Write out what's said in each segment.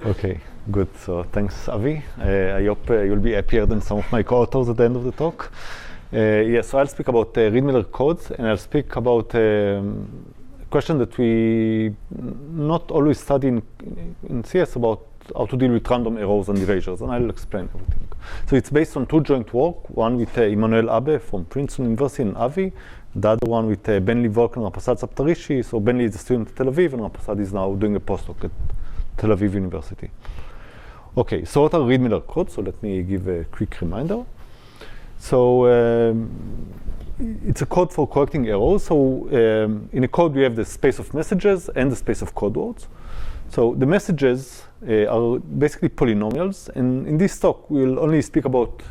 Okay, good. So thanks, Avi. I hope you'll be happier than some of my co-authors at the end of the talk. So I'll speak about Reed-Muller codes, and I'll speak about a question that we not always study in CS about how to deal with random errors and erasures, and I'll explain everything. So it's based on two joint work, one with Emmanuel Abbe from Princeton University in Aviv, the other one with Ben, Volk, and Ramprasad Saptharishi. So Ben is a student at Tel Aviv, and Ramprasad is now doing a postdoc at Tel Aviv University. Okay, so what are Reed-Muller codes? So let me give a quick reminder. So it's a code for correcting errors. So in a code, we have the space of messages and the space of code words. So the messages are basically polynomials. And in this talk, we'll only speak about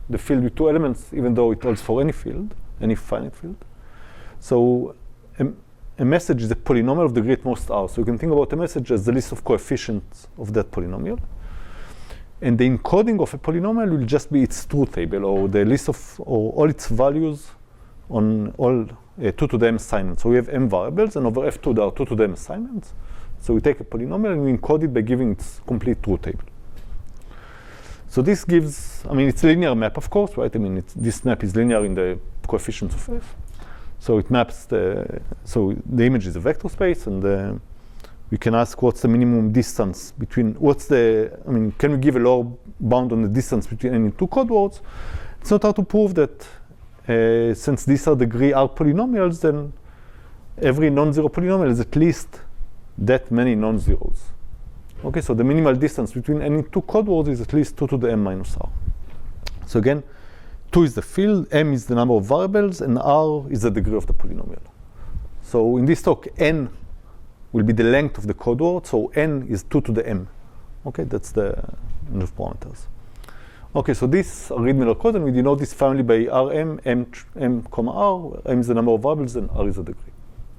the field with two elements, even though it holds for any field, any finite field. So a message is a polynomial of degree at most r. So you can think about a message as the list of coefficients of that polynomial. And the encoding of a polynomial will just be its truth table, or the list of all its values on all 2 to the m assignments. So we have m variables, and over F2 there are 2 to the m assignments. So we take a polynomial and we encode it by giving its complete truth table. So this gives, I mean, it's a linear map, of course, right? I mean, this map is linear in the coefficients of F. So it maps so the image is a vector space, and we can ask what's the minimum distance between, can we give a lower bound on the distance between any two code words? It's not hard to prove that since these are degree R polynomials, then every non-zero polynomial is at least that many non-zeros. Okay, so the minimal distance between any two code words is at least 2 to the m minus r. So again, 2 is the field, m is the number of variables, and r is the degree of the polynomial. So in this talk, n will be the length of the code word, so n is 2 to the m. Okay, that's the number of parameters. Okay, so this are Reed-Muller code, and we denote this family by rm, m, comma r. M is the number of variables, and r is the degree.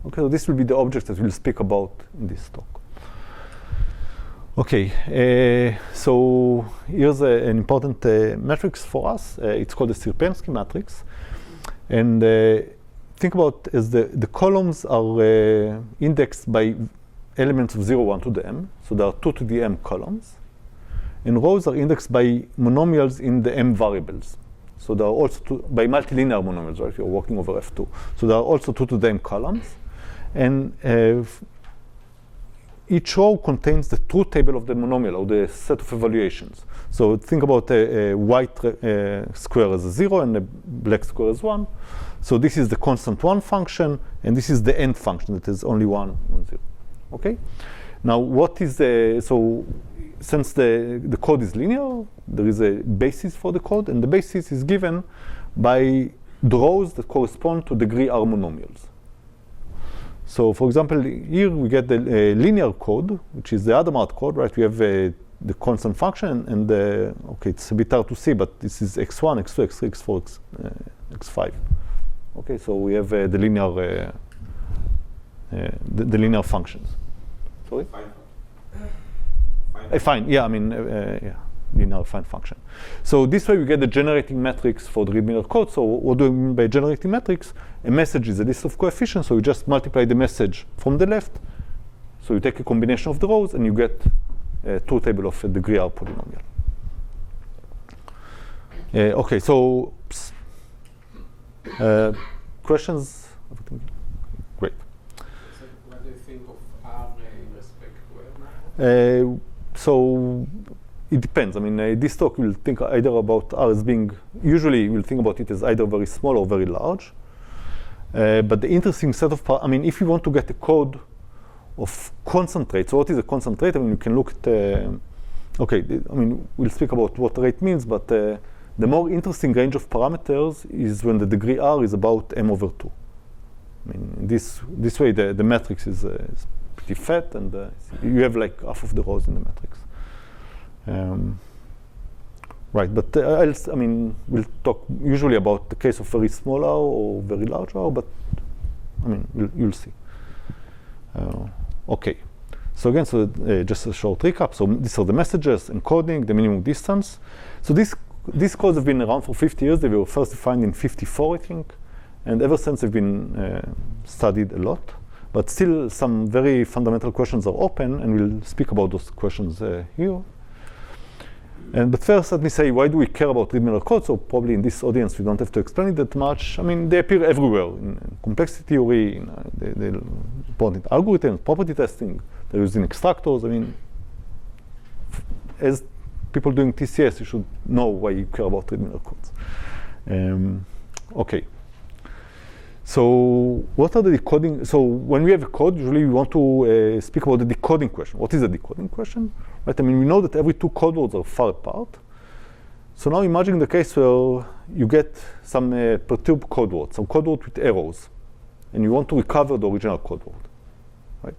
Okay, so this will be the object that we'll speak about in this talk. Okay, so here's an important matrix for us. It's called the Sierpinski matrix. And think about as the columns are indexed by elements of 0, 1 to the m. So there are 2 to the m columns. And rows are indexed by monomials in the m variables. So there are also by multilinear monomials, right? If you're working over F2. So there are also 2 to the m columns. And each row contains the truth table of the monomial, or the set of evaluations. So think about a white square as a 0 and a black square as 1. So this is the constant 1 function, and this is the end function that is only 1, 1, 0. Okay? Now, what is so since the code is linear, there is a basis for the code, and the basis is given by the rows that correspond to degree R monomials. So, for example, here we get the linear code, which is the Adamart code, right? We have the constant function, and it's a bit hard to see, but this is x1, x2, x3, x4, x5. Okay, so we have the linear the linear functions. Sorry? Fine. Yeah, I mean, linear fine function. So this way we get the generating matrix for the Reed-Muller code. So what do we mean by generating matrix? A message is a list of coefficients, so you just multiply the message from the left. So you take a combination of the rows, and you get a truth table of a degree R polynomial. Okay, so questions? Great. So what do you think of R in respect to M? So it depends. I mean, this talk we'll think either about R as being, usually we'll think about it as either very small or very large. But the interesting set of, if you want to get a code of concentrate, so what is a concentrate? I mean, you can look at, we'll speak about what rate means, but the more interesting range of parameters is when the degree R is about m over 2. I mean, this way the matrix is pretty fat, and you have like half of the rows in the matrix. Right, but we'll talk usually about the case of very small R or very large R, but you'll see. Okay, so again, just a short recap. So these are the messages, encoding, the minimum distance. So these codes have been around for 50 years. They were first defined in 54, I think, and ever since they've been studied a lot. But still, some very fundamental questions are open, and we'll speak about those questions here. But first, let me say, why do we care about Reed-Muller codes? So probably in this audience, we don't have to explain it that much. I mean, they appear everywhere in complexity theory, they're important algorithms, property testing. They're used in extractors. I mean, as people doing TCS, you should know why you care about Reed-Muller codes. Okay. So what are the decoding? So when we have a code, usually we want to speak about the decoding question. What is a decoding question? Right? I mean, we know that every two code words are far apart. So now imagine the case where you get some perturbed code word, some code word with errors, and you want to recover the original code word. Right?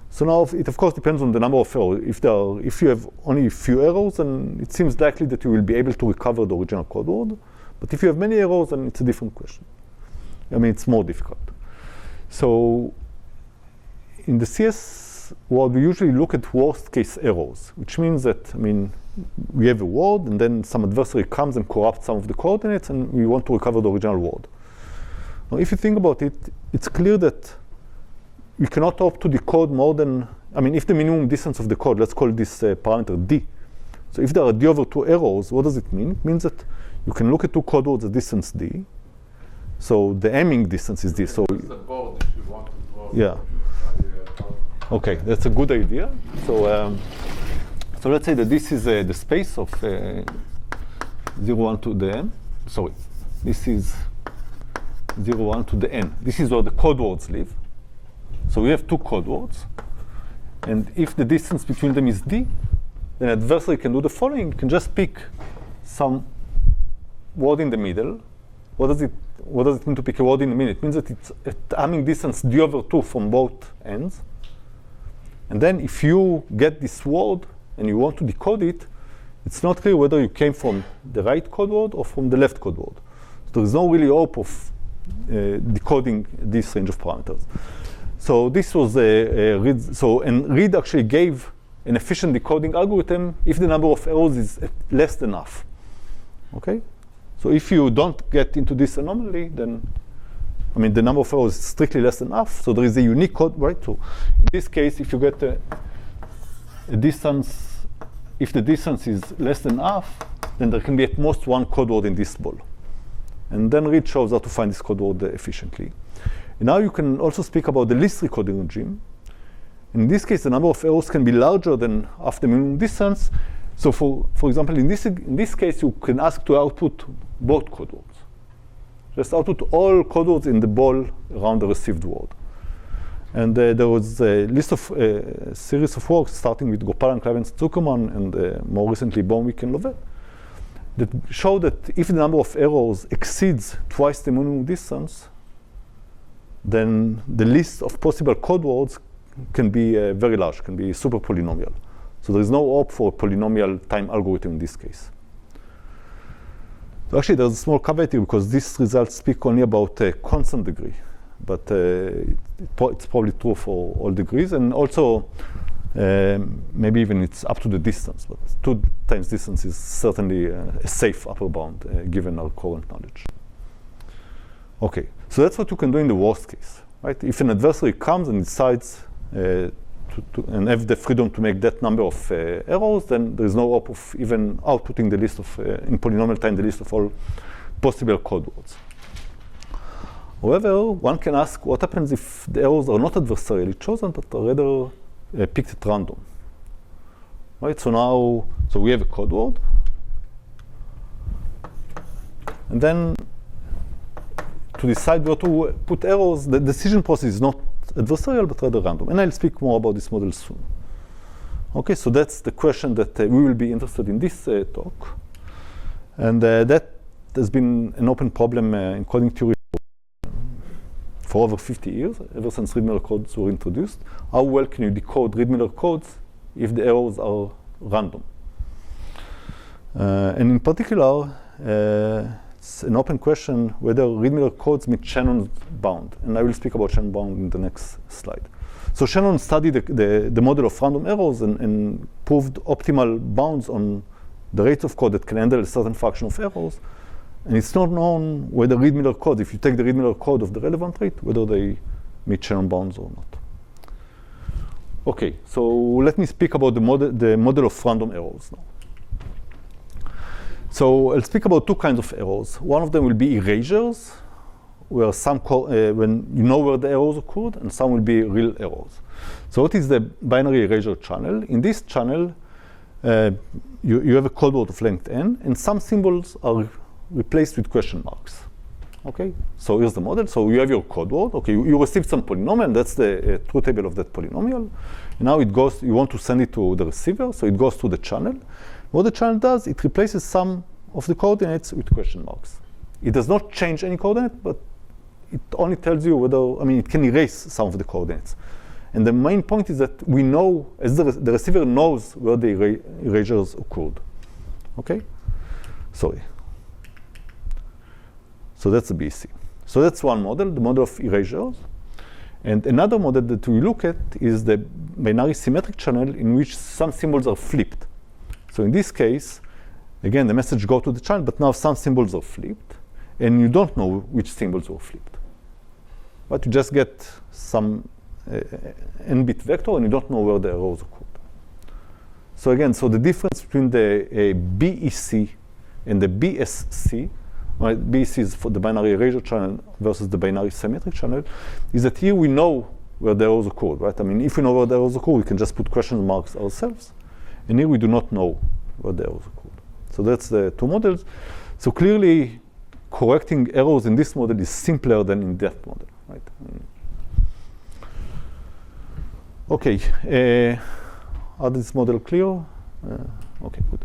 So now it of course depends on the number of errors. If you have only a few errors, then it seems likely that you will be able to recover the original code word. But if you have many errors, then it's a different question. I mean, it's more difficult. So in the CS world, we usually look at worst case errors, which means that, I mean, we have a word, and then some adversary comes and corrupts some of the coordinates, and we want to recover the original word. Now, if you think about it, it's clear that we cannot hope to decode more than, I mean, if the minimum distance of the code, let's call this parameter d. So if there are d over 2 errors, what does it mean? It means that you can look at two code words at distance d. So the aiming distance is this. So the board if you want to draw. Yeah. Okay, that's a good idea. So so let's say that this is the space of 0, 1 to the n. Sorry, this is 0, 1 to the n. This is where the code words live. So we have two code words, and if the distance between them is d, then adversary can do the following. You can just pick some word in the middle. What does it mean to pick a word in the middle? It means that it's a aiming distance d over 2 from both ends. And then if you get this word and you want to decode it, it's not clear whether you came from the right code word or from the left code word. So there is no really hope of decoding this range of parameters. So this was Reed. And Reed actually gave an efficient decoding algorithm if the number of errors is less than half. Okay? So if you don't get into this anomaly, then, I mean, the number of errors is strictly less than half. So there is a unique code, right? So in this case, if you get a distance, if the distance is less than half, then there can be at most one code word in this ball. And then Reed shows how to find this code word efficiently. And now you can also speak about the least recoding regime. In this case, the number of errors can be larger than half the minimum distance. So for example, in this case, you can ask to output both code words. Just output all code words in the ball around the received word. And there was a list of series of works, starting with Gopal, Clavens, Zuckerman, and more recently Baumwijk and Lovett, that show that if the number of errors exceeds twice the minimum distance, then the list of possible code words can be very large, can be super polynomial. So there is no hope for a polynomial time algorithm in this case. So actually, there's a small caveat here because these results speak only about a constant degree, but it's probably true for all degrees, and also maybe even it's up to the distance, but 2 times distance is certainly a safe upper bound given our current knowledge. Okay, so that's what you can do in the worst case, right? If an adversary comes and decides and have the freedom to make that number of errors, then there is no hope of even outputting the list of, in polynomial time, the list of all possible code words. However, one can ask what happens if the errors are not adversarially chosen, but are rather picked at random. Right, so we have a code word, and then to decide where to put errors, the decision process is not adversarial, but rather random. And I'll speak more about this model soon. Okay, so that's the question that we will be interested in this talk. And that has been an open problem in coding theory for over 50 years, ever since Reed-Muller codes were introduced. How well can you decode Reed-Muller codes if the errors are random? And in particular, it's an open question whether Reed-Muller codes meet Shannon's bound. And I will speak about Shannon's bound in the next slide. So Shannon studied the model of random errors and proved optimal bounds on the rates of code that can handle a certain fraction of errors. And it's not known whether Reed-Muller codes, if you take the Reed-Muller code of the relevant rate, whether they meet Shannon bounds or not. Okay, so let me speak about the model of random errors now. So I'll speak about two kinds of errors. One of them will be erasures, where some when you know where the errors occurred, and some will be real errors. So what is the binary erasure channel? In this channel, you have a code word of length n, and some symbols are replaced with question marks. Okay, so here's the model. So you have your code word. Okay, you received some polynomial, and that's the truth table of that polynomial. And now it goes, you want to send it to the receiver, so it goes to the channel. What the channel does, it replaces some of the coordinates with question marks. It does not change any coordinate, but it only tells you whether, I mean, it can erase some of the coordinates. And the main point is that we know, as the receiver knows where the erasures occurred. Okay? Sorry. So that's the BEC. So that's one model, the model of erasures. And another model that we look at is the binary symmetric channel in which some symbols are flipped. So in this case, again, the message goes to the channel, but now some symbols are flipped, and you don't know which symbols were flipped. But you just get some n-bit vector, and you don't know where the errors occurred. So again, so the difference between the BEC and the BSC, right, BEC is for the binary erasure channel versus the binary symmetric channel, is that here we know where the errors occurred, right? I mean, if we know where the errors occurred, we can just put question marks ourselves. And here we do not know where the errors occurred. So that's the two models. So clearly, correcting errors in this model is simpler than in that model, right? Okay, are this model clear? Okay, good.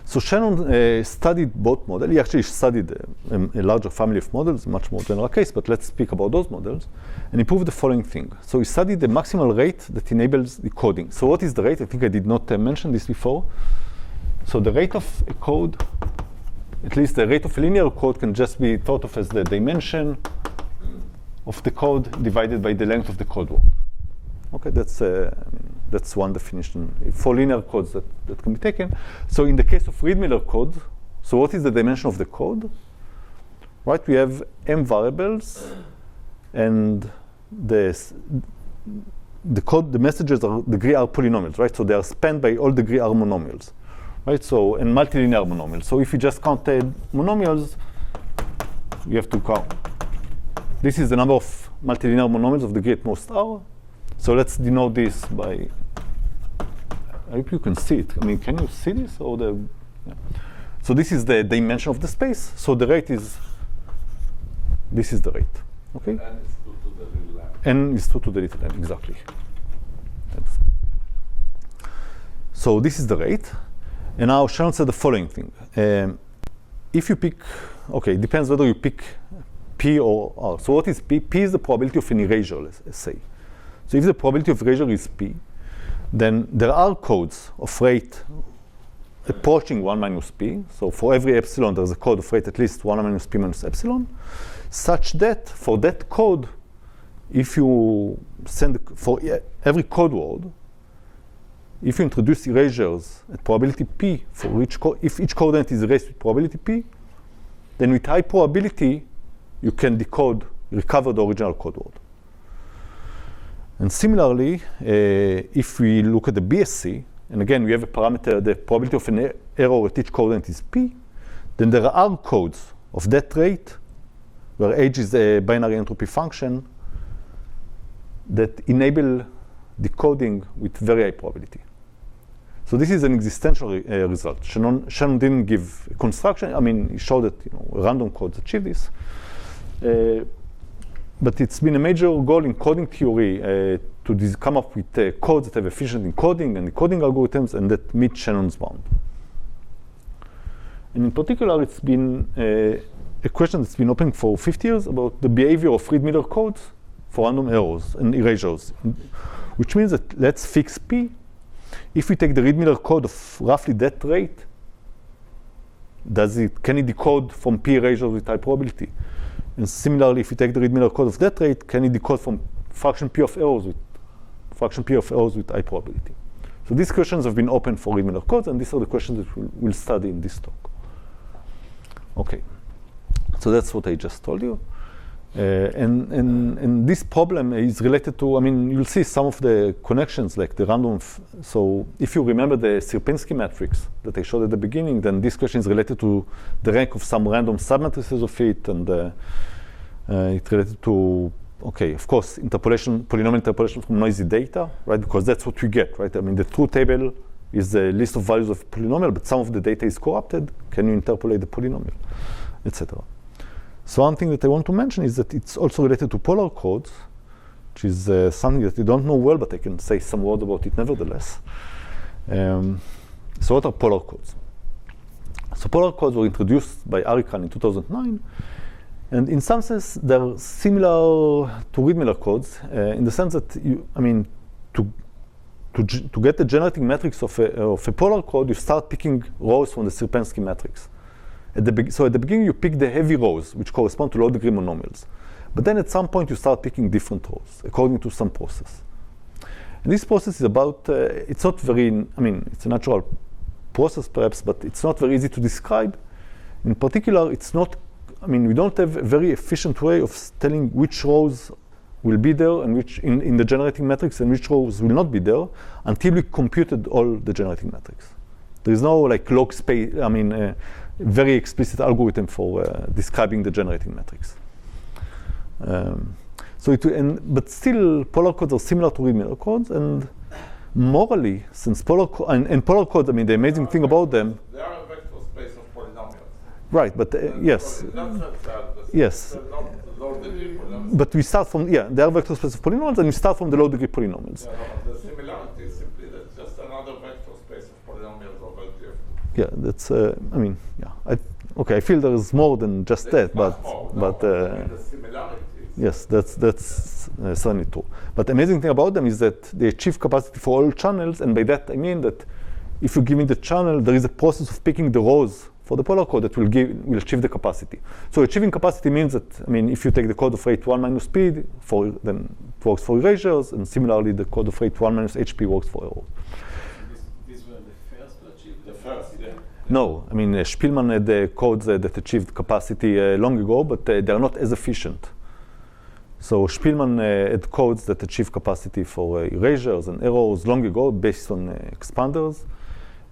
So Shannon studied both models. He actually studied a larger family of models, much more general case, but let's speak about those models. And he proved the following thing. So he studied the maximal rate that enables decoding. So what is the rate? I think I did not mention this before. So the rate of a code, at least the rate of a linear code, can just be thought of as the dimension of the code divided by the length of the code word. Okay, that's one definition for linear codes that can be taken. So in the case of Reed-Muller code, so what is the dimension of the code? Right, we have m variables, and the code, the messages are degree R polynomials, right? So they are spanned by all degree R monomials, right? So and multilinear monomials. So if you just count monomials, you have to count. This is the number of multilinear monomials of degree at most R. So let's denote this by, I hope you can see it. I mean, can you see this? Or the, yeah. So this is the dimension of the space. So the rate is, this is the rate, okay? N is 2 to the little m. N is 2 to the little m, exactly. Thanks. So this is the rate. And now Shannon said the following thing. If you pick, okay, it depends whether you pick P or R. So what is P? P is the probability of an erasure, let's say. So if the probability of erasure is P, then there are codes of rate approaching 1 minus P. So for every epsilon, there's a code of rate at least 1 minus P minus epsilon, such that for that code, if you send, for every code word, if you introduce erasures at probability P for each code, if each coordinate is erased with probability P, then with high probability, you can recover the original code word. And similarly, if we look at the BSC, and again, we have a parameter, the probability of an error at each coordinate is P, then there are codes of that rate, where H is a binary entropy function, that enable decoding with very high probability. So this is an existential result. Shannon didn't give a construction. I mean, he showed that random codes achieve this. But it's been a major goal in coding theory to come up with codes that have efficient encoding and decoding algorithms and that meet Shannon's bound. And in particular, it's been a question that's been open for 50 years about the behavior of Reed-Muller codes for random errors and erasures, which means that let's fix P. If we take the Reed-Muller code of roughly that rate, can it decode from P erasures with high probability? And similarly, if you take the Reed-Muller code of that rate, can it decode from fraction P of errors with high probability? So these questions have been open for Reed-Muller codes, and these are the questions that we'll study in this talk. Okay, so that's what I just told you. And this problem is related to, I mean, you'll see some of the connections, like the random. So if you remember the Sierpinski matrix that I showed at the beginning, then this question is related to the rank of some random submatrices of it, and it's related to, okay, of course, interpolation, polynomial interpolation from noisy data, right? Because that's what we get, right? I mean, the truth table is the list of values of polynomial, but some of the data is corrupted. Can you interpolate the polynomial, etc.? So one thing that I want to mention is that it's also related to polar codes, which is something that you don't know well, but I can say some words about it nevertheless. So what are polar codes? So polar codes were introduced by Arikan in 2009, and in some sense they're similar to Reed-Muller codes in the sense that to get the generating matrix of a polar code, you start picking rows from the Sierpinski matrix. So at the beginning, you pick the heavy rows, which correspond to low-degree monomials. But then at some point, you start picking different rows, according to some process. And this process is about, it's not very, it's a natural process perhaps, but it's not very easy to describe. In particular, it's not, we don't have a very efficient way of telling which rows will be there and which in the generating matrix and which rows will not be there until we computed all the generating matrix. There is no like log space, very explicit algorithm for describing the generating matrix. But still, polar codes are similar to Reed-Muller codes, and morally, since polar codes, the amazing thing about them. They are a vector space of polynomials. Right, but yes, yes. But we start from they are vector space of polynomials, and we start from the low degree polynomials. Yeah, no, the similarity is simply that just another vector space of polynomials over DF. Yeah, that's. I feel there is more than just that, but the similarity. Yes, that's certainly true. But the amazing thing about them is that they achieve capacity for all channels, and by that I mean that if you give me the channel, there is a process of picking the rows for the polar code that will achieve the capacity. So achieving capacity means that if you take the code of rate 1 minus p, then it works for erasures, and similarly the code of rate 1 minus hp works for errors. These were the first to achieve The first, yeah. No, Shpilman had the codes that achieved capacity long ago, but they are not as efficient. So Shpilman had codes that achieve capacity for erasures and errors long ago based on expanders.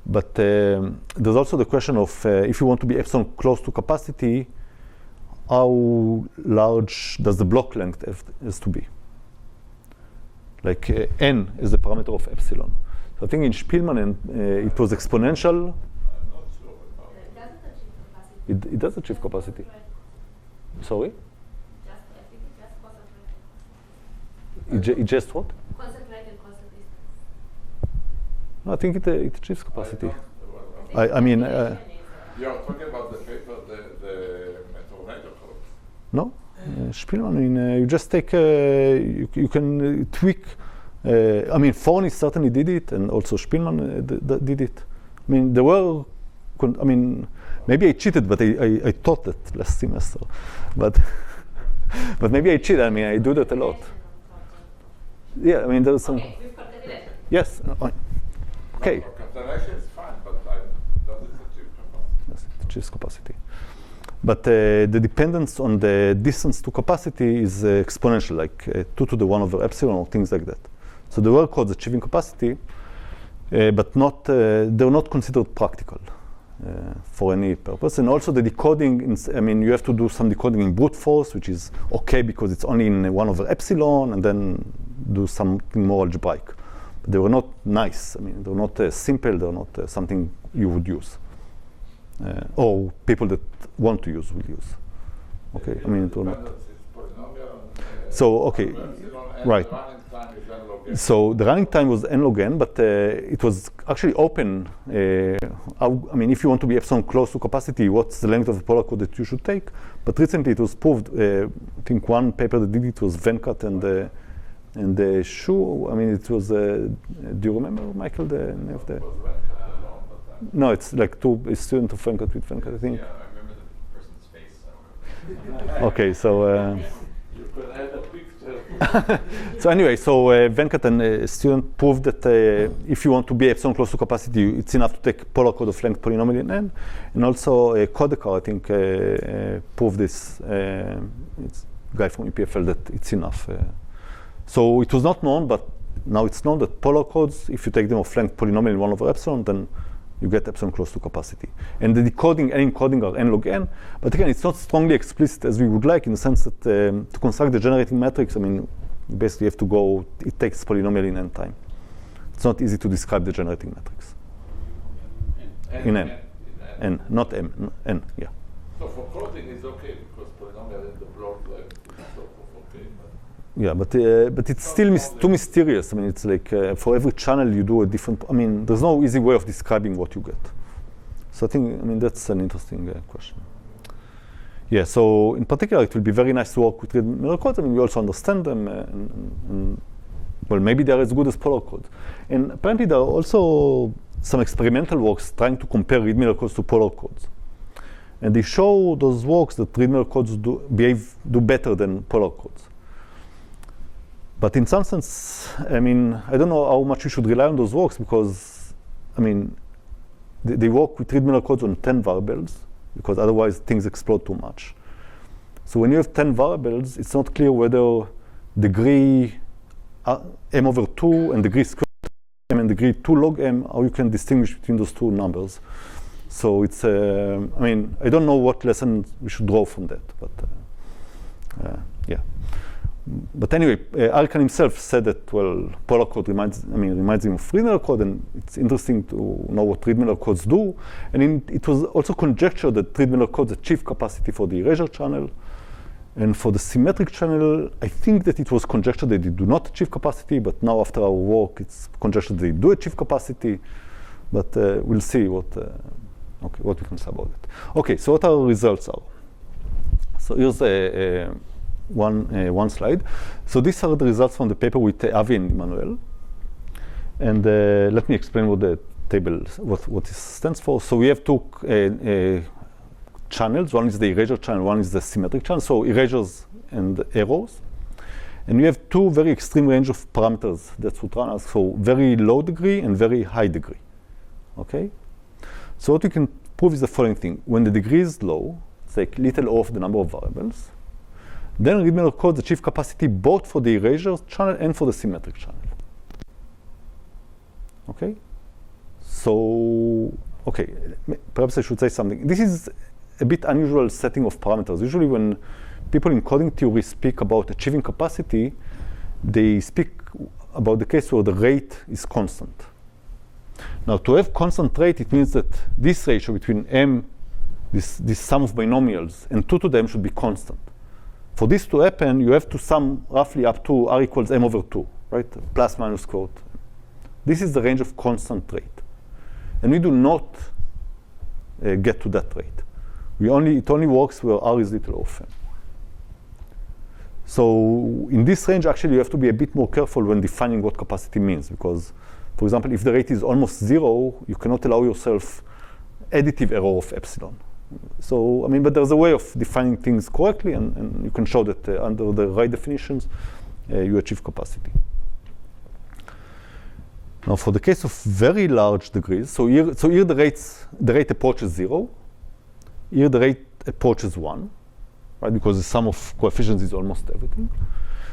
But there's also the question of if you want to be epsilon close to capacity, how large does the block length has to be? Like n is the parameter of epsilon. So I think in Shpilman it was exponential. It does achieve capacity. Sorry? It just what? Concentrated constant distance. No, I think it achieves capacity. You are talking about the paper, the tornado code. No, Shpilman. You just take. You can tweak. Forney certainly did it, and also Shpilman did it. There were. Maybe I cheated, but I taught that last semester. But maybe I cheated. I do that a lot. Yeah, there's some. Okay, we've calculated. Yes. Okay. Calculation is fine, but does it achieve capacity? Yes, it achieves capacity. But the dependence on the distance to capacity is exponential, like 2 to the 1 over epsilon or things like that. So there were codes achieving capacity, but they're not considered practical for any purpose. And also the decoding, you have to do some decoding in brute force, which is okay because it's only in 1 over epsilon, and then do something more algebraic. But they were not nice. They're not simple. They're not something you would use, or people that want to use will use. Okay, it will not. So okay, right. So the running time was n log n, but it was actually open. If you want to be epsilon close to capacity, what's the length of the polar code that you should take? But recently it was proved. I think one paper that did it was Venkat and the Shu. It was. Do you remember, Michael, the name of the? No, it's like a student of Venkat with Venkat, I think. Yeah, I remember the person's face. Okay, so. You could add a picture. So anyway, Venkat and a student proved that if you want to be epsilon close to capacity, it's enough to take polar code of length polynomial in n. And also Kodekar, I think, proved this. guy from EPFL that it's enough. So it was not known, but now it's known that polar codes, if you take them of length polynomial in 1 over epsilon, then you get epsilon close to capacity. And the decoding and encoding are n log n, but again, it's not strongly explicit as we would like, in the sense that to construct the generating matrix, I mean, you basically have to go, it takes polynomial in n time. It's not easy to describe the generating matrix. In n. N, not m, n, yeah. So for coding it's okay because polynomial in the broad length is sort of okay. Yeah, but it's still too mysterious. I mean, it's like for every channel you do a different. I mean, there's no easy way of describing what you get. So I think, I mean, that's an interesting question. Yeah. So in particular, it will be very nice to work with Reed-Muller codes. I mean, we also understand them, and well, maybe they're as good as polar codes. And apparently, there are also some experimental works trying to compare Reed-Muller codes to polar codes. And they show those works that Reed-Muller codes do better than polar codes. But in some sense, I mean, I don't know how much you should rely on those works because, I mean, they work with Reed-Muller codes on 10 variables because otherwise things explode too much. So when you have 10 variables, it's not clear whether degree m over 2 and degree squared m and degree 2 log m, how you can distinguish between those two numbers. So it's, I mean, I don't know what lesson we should draw from that, but yeah. But anyway, Arkan himself said that, well, polar code reminds him of Reed-Muller code, and it's interesting to know what Reed-Muller codes do. And it was also conjectured that Reed-Muller codes achieve capacity for the erasure channel. And for the symmetric channel, I think that it was conjectured that they do not achieve capacity, but now after our work, it's conjectured they do achieve capacity. But we'll see what we can say about it. Okay, so what our results are. So here's one slide. So these are the results from the paper with Abbe and Emmanuel. And let me explain what the table, what it stands for. So we have two channels. One is the erasure channel, one is the symmetric channel. So erasures and arrows. And we have two very extreme range of parameters. That's what Ran asks. So very low degree and very high degree. Okay? So what we can prove is the following thing. When the degree is low, it's like little o of the number of variables, then Reed-Muller codes achieve capacity both for the erasure channel and for the symmetric channel. Okay? So, okay, perhaps I should say something. This is a bit unusual setting of parameters. Usually when people in coding theory speak about achieving capacity, they speak about the case where the rate is constant. Now, to have constant rate, it means that this ratio between m, this sum of binomials, and 2 to the m should be constant. For this to happen, you have to sum roughly up to r equals m over 2, right? Plus minus quote. This is the range of constant rate. And we do not get to that rate. It only works where r is little of m. So in this range, actually, you have to be a bit more careful when defining what capacity means. Because, for example, if the rate is almost 0, you cannot allow yourself additive error of epsilon. So, I mean, but there's a way of defining things correctly, and you can show that under the right definitions, you achieve capacity. Now, for the case of very large degrees, so here the rate approaches 0. Here the rate approaches 1, right? Because the sum of coefficients is almost everything.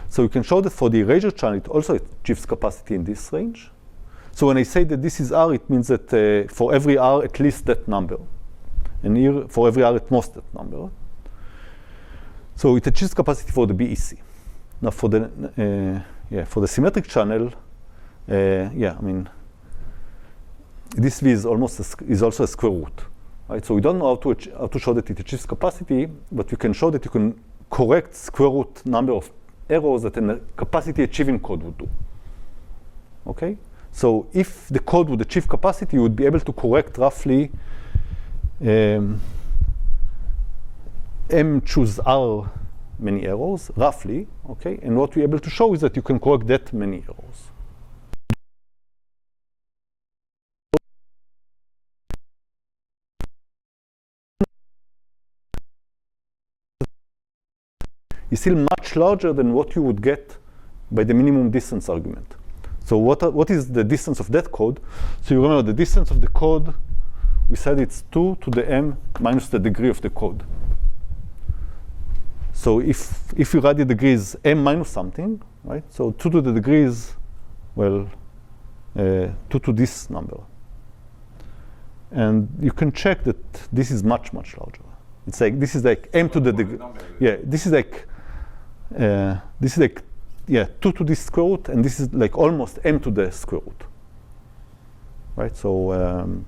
So you can show that for the erasure channel, it also achieves capacity in this range. So when I say that this is r, it means that for every r, at least that number. And here, for every r, at most that number. So it achieves capacity for the BEC. Now, for the symmetric channel, I mean, this v is also a square root, right? So we don't know how to show that it achieves capacity, but we can show that you can correct square root number of errors that a capacity achieving code would do. Okay? So if the code would achieve capacity, you would be able to correct roughly m choose r many errors, roughly, okay? And what we're able to show is that you can correct that many errors. Is still much larger than what you would get by the minimum distance argument. So what is the distance of that code? So you remember the distance of the code, we said it's 2 to the m minus the degree of the code. So if you write the degrees m minus something, right? So 2 to the degrees, well, 2 to this number. And you can check that this is much, much larger. It's like, this is like m to the degree. Yeah, this is like, yeah, 2 to the square root, and this is like almost m to the square root. Right, so. And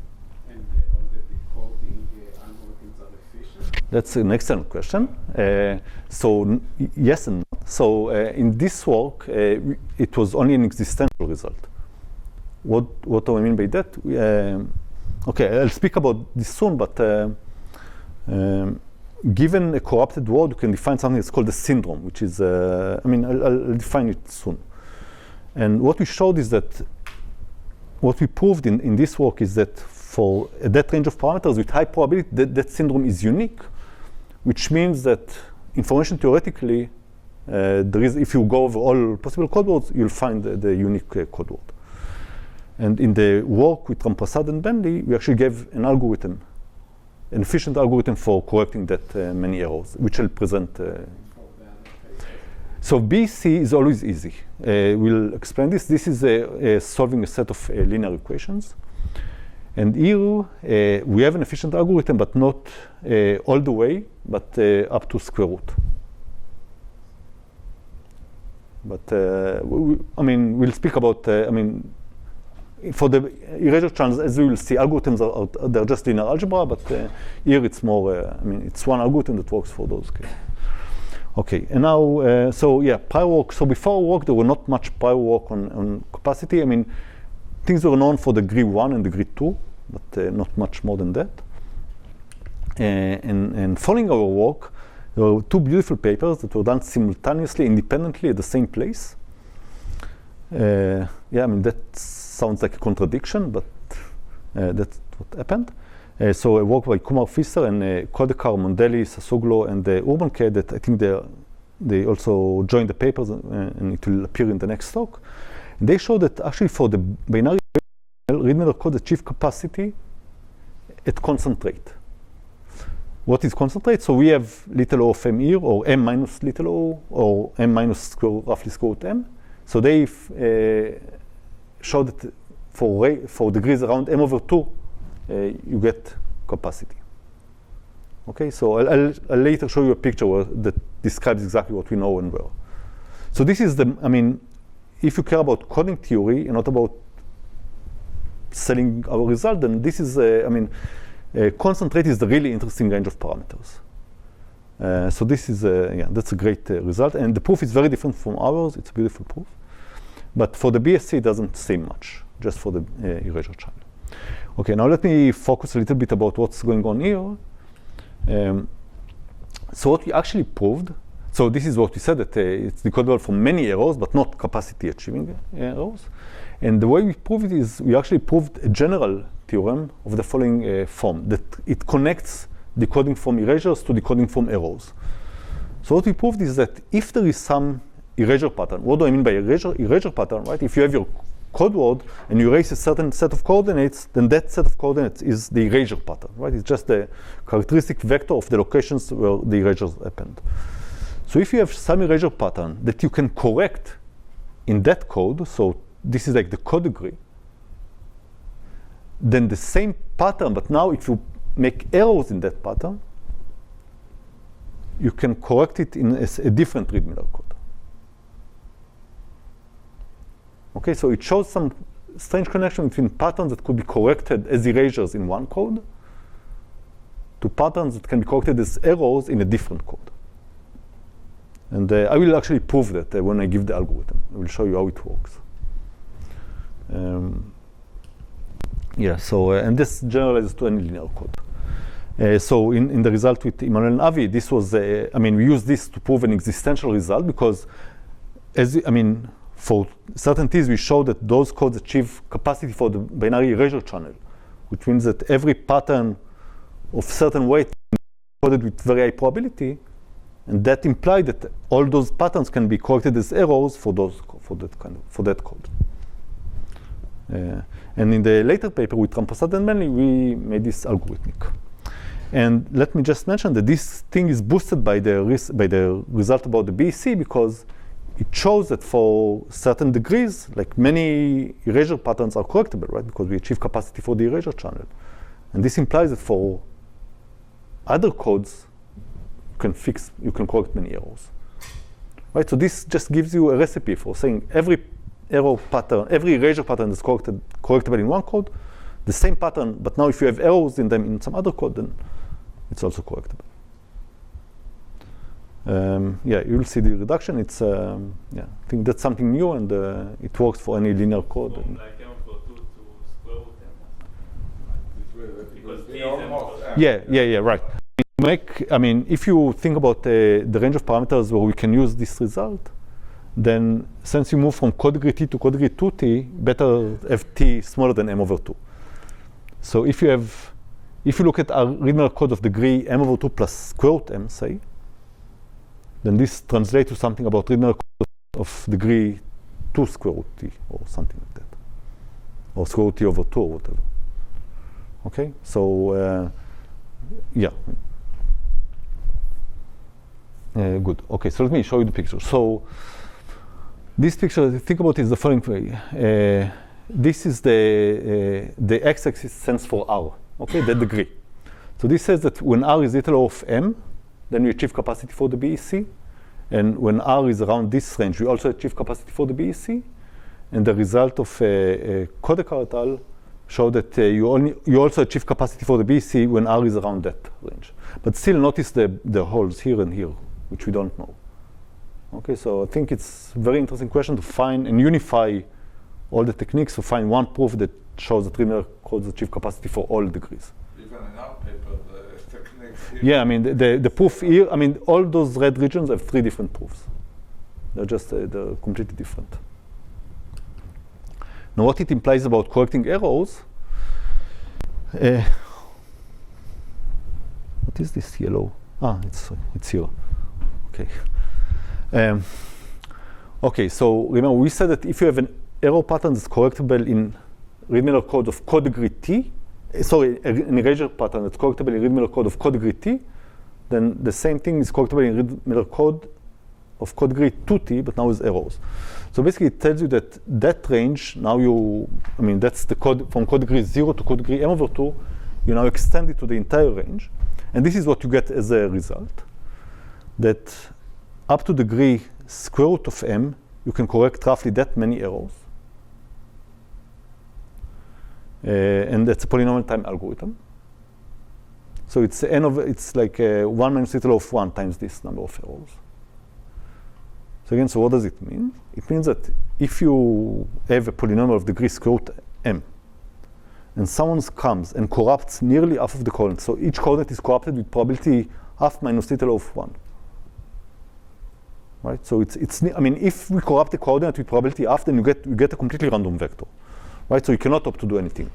all the decoding algorithms are efficient? That's an excellent question. So yes and no. So in this work, it was only an existential result. What do I mean by that? Okay, I'll speak about this soon, but given a corrupted word, you can define something that's called a syndrome, which is, I mean, I'll define it soon. And what we showed is that, what we proved in this work is that for that range of parameters with high probability, that syndrome is unique, which means that information theoretically, there is, if you go over all possible code words, you'll find the unique code word. And in the work with Ramprasad and Ben, we actually gave an algorithm, an efficient algorithm for correcting that many errors, which I'll present. So BEC is always easy. We'll explain this. This is solving a set of linear equations. And here, we have an efficient algorithm, but not all the way, but up to square root. But, I mean, we'll speak about, I mean, for the erasure channels, as we will see, algorithms they're just linear algebra, but here it's more, I mean, it's one algorithm that works for those cases. Okay, and now, so yeah, prior work. So before work, there were not much prior work on capacity. I mean, things were known for degree 1 and degree 2, but not much more than that. And following our work, there were 2 beautiful papers that were done simultaneously, independently at the same place. Yeah, I mean, that sounds like a contradiction, but that's what happened. So a work by Kumar Fisser and Kodekar, Mondelli, Sasoglu, and Urban K that I think they also joined the papers, and it will appear in the next talk. And they show that actually for the binary Reed-Muller codes achieve capacity at constant rate. What is constant rate? So we have little o of m here, or m minus little o, or m minus roughly square root m. So they show that for degrees around m over 2, you get capacity. Okay, so I'll later show you a picture that describes exactly what we know and where. So this is the, I mean, if you care about coding theory and not about selling our result, then this is, I mean, constant rate is the really interesting range of parameters. So this is, yeah, that's a great result. And the proof is very different from ours. It's a beautiful proof. But for the BSC, it doesn't say much, just for the erasure channel. Okay, now let me focus a little bit about what's going on here. So what we actually proved, so this is what we said, that it's decodable for many errors, but not capacity achieving errors. And the way we proved it is we actually proved a general theorem of the following form, that it connects decoding from erasures to decoding from errors. So what we proved is that if there is some erasure pattern, what do I mean by erasure pattern, right? If you have your code word and you erase a certain set of coordinates, then that set of coordinates is the erasure pattern, right? It's just the characteristic vector of the locations where the erasures happened. So if you have some erasure pattern that you can correct in that code, so this is like the code degree, then the same pattern, but now if you make errors in that pattern, you can correct it in a different Reed-Muller code. Okay, so it shows some strange connection between patterns that could be corrected as erasures in one code to patterns that can be corrected as errors in a different code. And I will actually prove that when I give the algorithm. I will show you how it works. Yeah, so, and this generalizes to any linear code. So in the result with Emmanuel and Aviv, this was, I mean, we used this to prove an existential result because, for certainties, we show that those codes achieve capacity for the binary erasure channel, which means that every pattern of certain weight is coded with very high probability, and that implied that all those patterns can be corrected as errors for that code. And in the later paper with Ramprasad and Ben, we made this algorithmic. And let me just mention that this thing is boosted by the result about the BEC, because it shows that for certain degrees, like many erasure patterns are correctable, right? Because we achieve capacity for the erasure channel. And this implies that for other codes, you can correct many errors. Right? So this just gives you a recipe for saying every error pattern, every erasure pattern is correctable in one code, the same pattern, but now if you have errors in them in some other code, then it's also correctable. Yeah, you'll see the reduction. It's yeah, I think that's something new, and it works for any linear code. So like M2 to square root because these yeah, right. I mean, if you think about the range of parameters where we can use this result, then since you move from code degree t to code degree 2t, better have t smaller than m over 2. So if you look at our Reed-Muller code of degree m over 2 plus square root m, say, then this translates to something about Reed-Muller code of degree 2 square root t, or something like that, or square root t over 2 or whatever. Okay, so yeah. Good. Okay, so let me show you the picture. So this picture, think about it is the following way. This is the x-axis stands for r, okay, the degree. So this says that when r is little of m, then we achieve capacity for the BEC. And when r is around this range, we also achieve capacity for the BEC. And the result of Kodeker et al. Show that you also achieve capacity for the BEC when r is around that range. But still notice the holes here and here, which we don't know. Okay, so I think it's a very interesting question to find and unify all the techniques to find one proof that shows that Reed-Muller codes achieve capacity for all degrees. Even in our paper, the techniques here. Yeah, I mean, the proof here, I mean, all those red regions have 3 different proofs. They're just they're completely different. Now, what it implies about correcting errors, what is this yellow? Ah, it's here. Okay. Okay, so remember, we said that if you have an error pattern that's correctable in Reed-Muller code of code degree t, sorry, an erasure pattern that's correctable in Reed-Muller code of code degree t, then the same thing is correctable in Reed-Muller code of code degree 2t, but now with errors. So basically it tells you that that range, now I mean, that's the code from code degree 0 to code degree m over 2, you now extend it to the entire range. And this is what you get as a result, that up to degree square root of m, you can correct roughly that many errors. And that's a polynomial time algorithm. So it's like 1 minus literal of 1 times this number of errors. So again, so what does it mean? It means that if you have a polynomial of degree square root m, and someone comes and corrupts nearly half of the coordinates, so each coordinate is corrupted with probability half minus literal of 1. Right? So I mean, if we corrupt the coordinate with probability half, then you get a completely random vector. Right? So you cannot opt to do anything.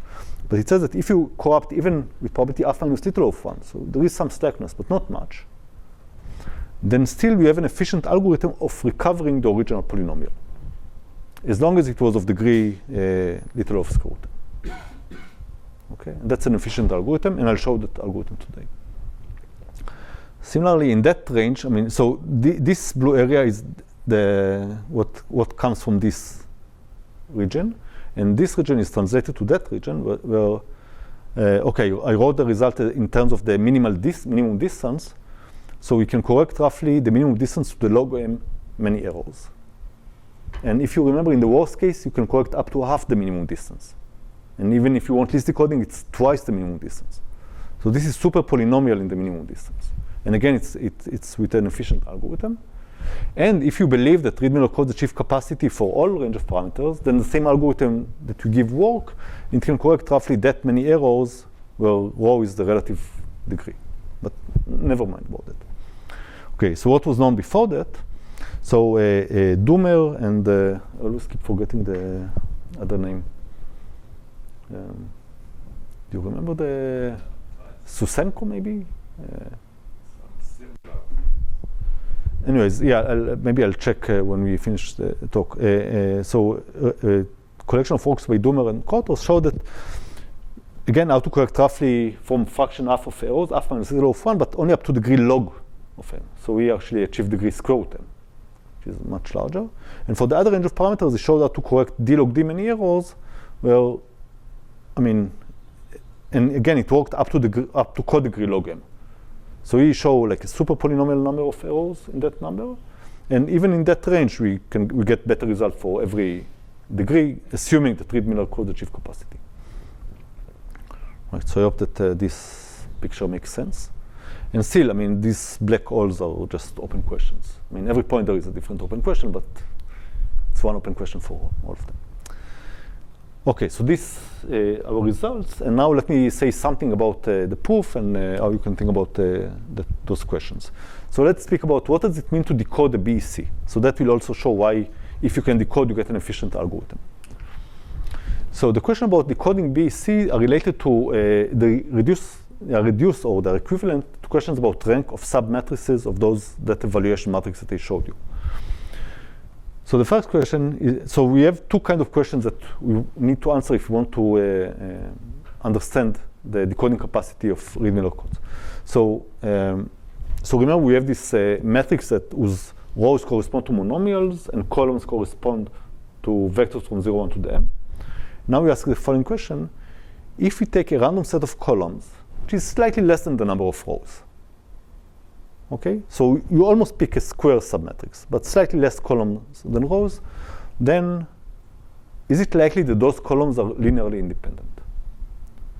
But it says that if you corrupt even with probability half minus literal of 1, so there is some slackness, but not much, then still we have an efficient algorithm of recovering the original polynomial, as long as it was of degree literal of square root. Okay, and that's an efficient algorithm, and I'll show that algorithm today. Similarly, in that range, I mean, so this blue area is what comes from this region, and this region is translated to that region where okay, I wrote the result in terms of the minimum distance. So we can correct roughly the minimum distance to the log m many errors. And if you remember, in the worst case, you can correct up to half the minimum distance. And even if you want least decoding, it's twice the minimum distance. So this is super polynomial in the minimum distance. And again, it's with an efficient algorithm. And if you believe that Reed-Muller codes achieve capacity for all range of parameters, then the same algorithm that you give work, it can correct roughly that many errors where rho is the relative degree. But never mind about that. Okay, so what was known before that? So Dummer and I always keep forgetting the other name. Do you remember the Susenko maybe? Anyways, yeah, maybe I'll check when we finish the talk. So collection of works by Dummer and Kortos show that again, how to correct roughly from fraction half of errors, half minus 0 of 1, but only up to degree log of n. So we actually achieve degree square root n, which is much larger. And for the other range of parameters, it showed how to correct d log d many errors, well, I mean, and again, it worked up to co-degree log m. So we show like a super polynomial number of errors in that number, and even in that range, we get better result for every degree, assuming that Reed-Muller codes achieve capacity. Right. So I hope that this picture makes sense. And still, I mean, these black holes are just open questions. I mean, every point there is a different open question, but it's one open question for all of them. Okay, so these are our results, and now let me say something about the proof and how you can think about those questions. So let's speak about what does it mean to decode the BEC. So that will also show why, if you can decode, you get an efficient algorithm. So the question about decoding BEC are related to the reduced order equivalent to questions about rank of submatrices of those that evaluation matrix that I showed you. So the first question is, so we have two kind of questions that we need to answer if we want to understand the decoding capacity of Reed-Muller codes. So, so remember we have this matrix that whose rows correspond to monomials and columns correspond to vectors from 0, 1 to the m. Now we ask the following question. If we take a random set of columns, which is slightly less than the number of rows, okay? So you almost pick a square submatrix, but slightly less columns than rows, then is it likely that those columns are linearly independent?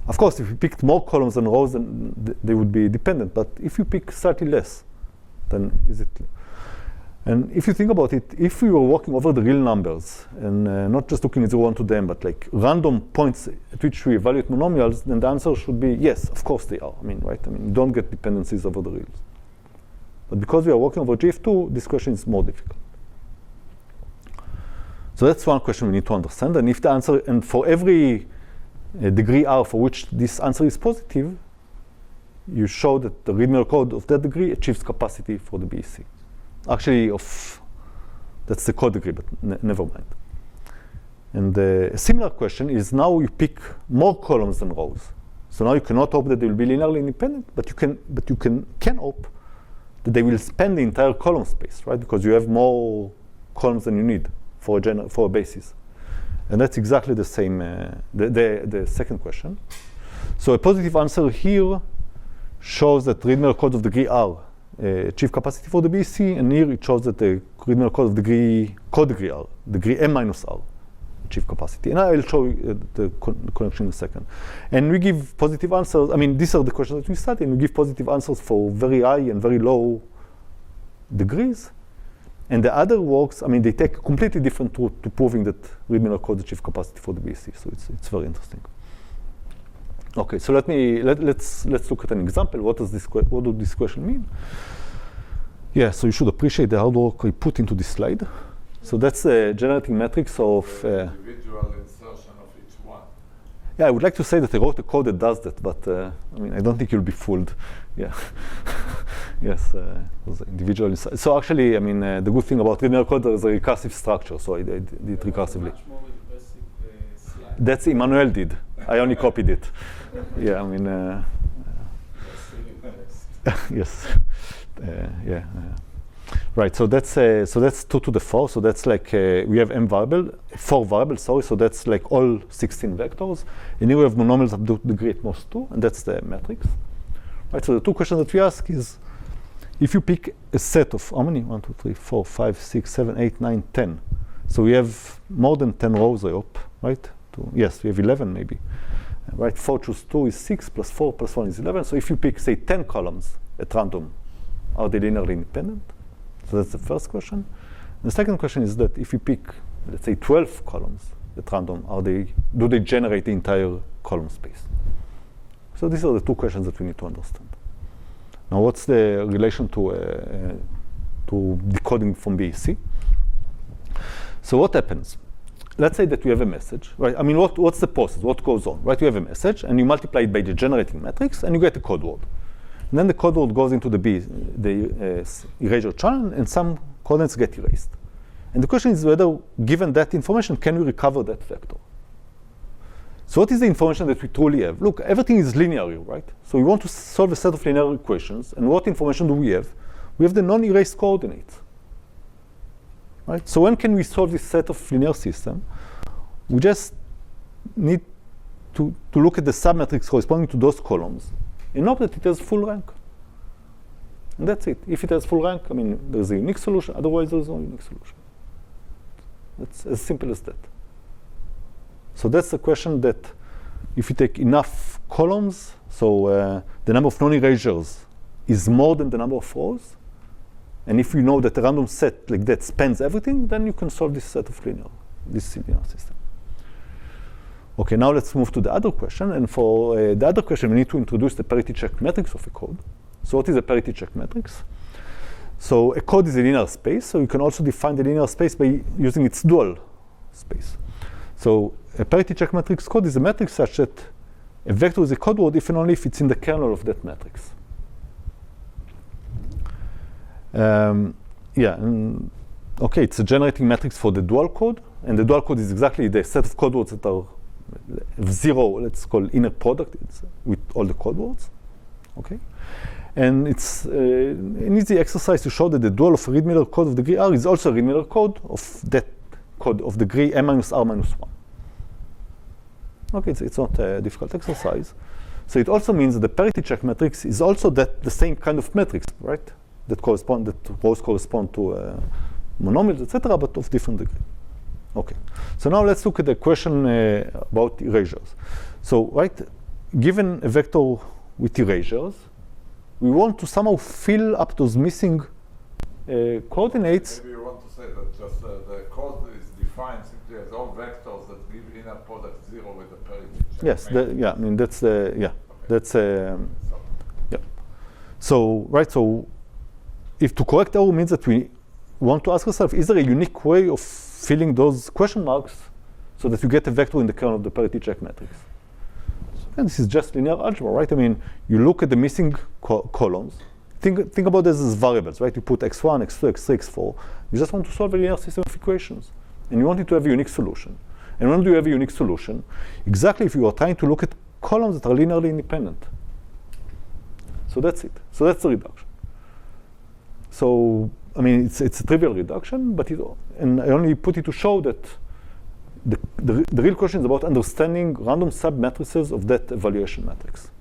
Of course, if you picked more columns than rows, then they would be dependent, but if you pick slightly less, then is it? And if you think about it, if we were working over the real numbers and not just looking at 0, 1 to them, but like random points at which we evaluate monomials, then the answer should be yes, of course they are. I mean, right? I mean, you don't get dependencies over the reals. But because we are working over GF2, this question is more difficult. So that's one question we need to understand. And if the answer, and for every degree R for which this answer is positive, you show that the Reed-Muller code of that degree achieves capacity for the BEC. Actually, that's the code degree, but never mind. And a similar question is now you pick more columns than rows. So now you cannot hope that they will be linearly independent, but you can hope that they will span the entire column space, right? Because you have more columns than you need for a basis. And that's exactly the same, the second question. So a positive answer here shows that Reed-Muller codes of degree R achieve capacity for the BEC, and here it shows that the Reed-Muller code of degree R, degree m minus R, achieve capacity. And I will show you the connection in a second. And we give positive answers. I mean, these are the questions that we study, and we give positive answers for very high and very low degrees. And the other works, I mean, they take a completely different route to proving that Reed-Muller codes achieve capacity for the BEC. So it's very interesting. Okay, so let's look at an example. What does this question mean? Yeah, so you should appreciate the hard work I put into this slide. So that's a generating matrix of individual insertion of each one. Yeah, I would like to say that I wrote a code that does that, but I mean, I don't think you'll be fooled. Yeah. Yes, it was individual. So actually, I mean, the good thing about Reed-Muller code is a recursive structure, so I did it recursively. Much more impressive slide. That's Emmanuel did. I only copied it. Yeah, I mean, yes. Yeah. Right, so that's 2 to the 4. So that's like we have four variables. Sorry, so that's like all 16 vectors. And here we have monomials up to degree at most 2, and that's the matrix. Right. So the two questions that we ask is, if you pick a set of how many? 1, 2, 3, 4, 5, 6, 7, 8, 9, 10. So we have more than 10 rows, I hope, right? Yes, we have 11 maybe. Right, 4 choose 2 is 6, plus 4 plus 1 is 11. So if you pick, say, 10 columns at random, are they linearly independent? So that's the first question. And the second question is that if you pick, let's say, 12 columns at random, do they generate the entire column space? So these are the two questions that we need to understand. Now, what's the relation to decoding from BEC? So what happens? Let's say that we have a message, right? I mean, what's the process? What goes on, right? You have a message, and you multiply it by the generating matrix, and you get a code word. And then the code word goes into the erasure channel, and some coordinates get erased. And the question is whether, given that information, can we recover that vector? So what is the information that we truly have? Look, everything is linear here, right? So we want to solve a set of linear equations, and what information do we have? We have the non-erased coordinates, right? So when can we solve this set of linear system? We just need to look at the submatrix corresponding to those columns and know that it has full rank. And that's it. If it has full rank, I mean, there's a unique solution. Otherwise, there's no unique solution. That's as simple as that. So that's the question that if you take enough columns, so the number of non-erasures is more than the number of rows, and if you know that a random set like that spans everything, then you can solve this set of linear system. Okay, now let's move to the other question. And for the other question, we need to introduce the parity check matrix of a code. So what is a parity check matrix? So a code is a linear space, so you can also define the linear space by using its dual space. So a parity check matrix code is a matrix such that a vector is a code word if and only if it's in the kernel of that matrix. Okay, it's a generating matrix for the dual code, and the dual code is exactly the set of code words that are zero, let's call inner product with all the code words. Okay, and it's an easy exercise to show that the dual of a Reed-Muller code of degree R is also a Reed-Muller code of that code of degree m minus r minus 1. Okay, it's not a difficult exercise. So it also means that the parity check matrix is also the same kind of matrix, right? That rows correspond to monomials, etc., but of different degree. Okay, so now let's look at the question about erasures. So, right, given a vector with erasures, we want to somehow fill up those missing coordinates. Maybe you want to say that just the code is defined simply as all vectors that give inner product 0 with the parity check. Yes, I mean that's that's yeah. So right, so if to correct error means that we want to ask ourselves, is there a unique way of filling those question marks so that you get a vector in the kernel of the parity check matrix? And this is just linear algebra, right? I mean, you look at the missing columns. Think about this as variables, right? You put x1, x2, x3, x4. You just want to solve a linear system of equations. And you want it to have a unique solution. And when do you have a unique solution? Exactly if you are trying to look at columns that are linearly independent. So that's it. So that's the reduction. So, I mean, it's a trivial reduction, but and I only put it to show that the real question is about understanding random submatrices of that evaluation matrix.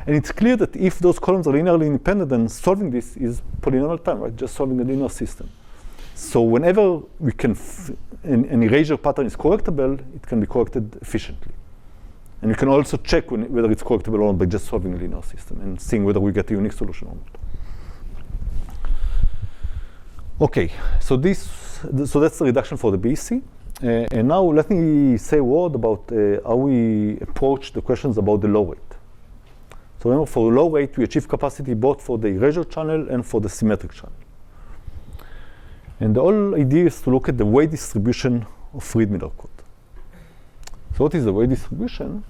And it's clear that if those columns are linearly independent, then solving this is polynomial time, right? Just solving a linear system. So whenever we can, an erasure pattern is correctable, it can be corrected efficiently. And you can also check whether it's correctable or not by just solving a linear system and seeing whether we get a unique solution or not. Okay, so that's the reduction for the BEC. And now let me say a word about how we approach the questions about the low rate. So remember, for low rate, we achieve capacity both for the erasure channel and for the symmetric channel. And the whole idea is to look at the weight distribution of Reed-Muller code. So what is the weight distribution?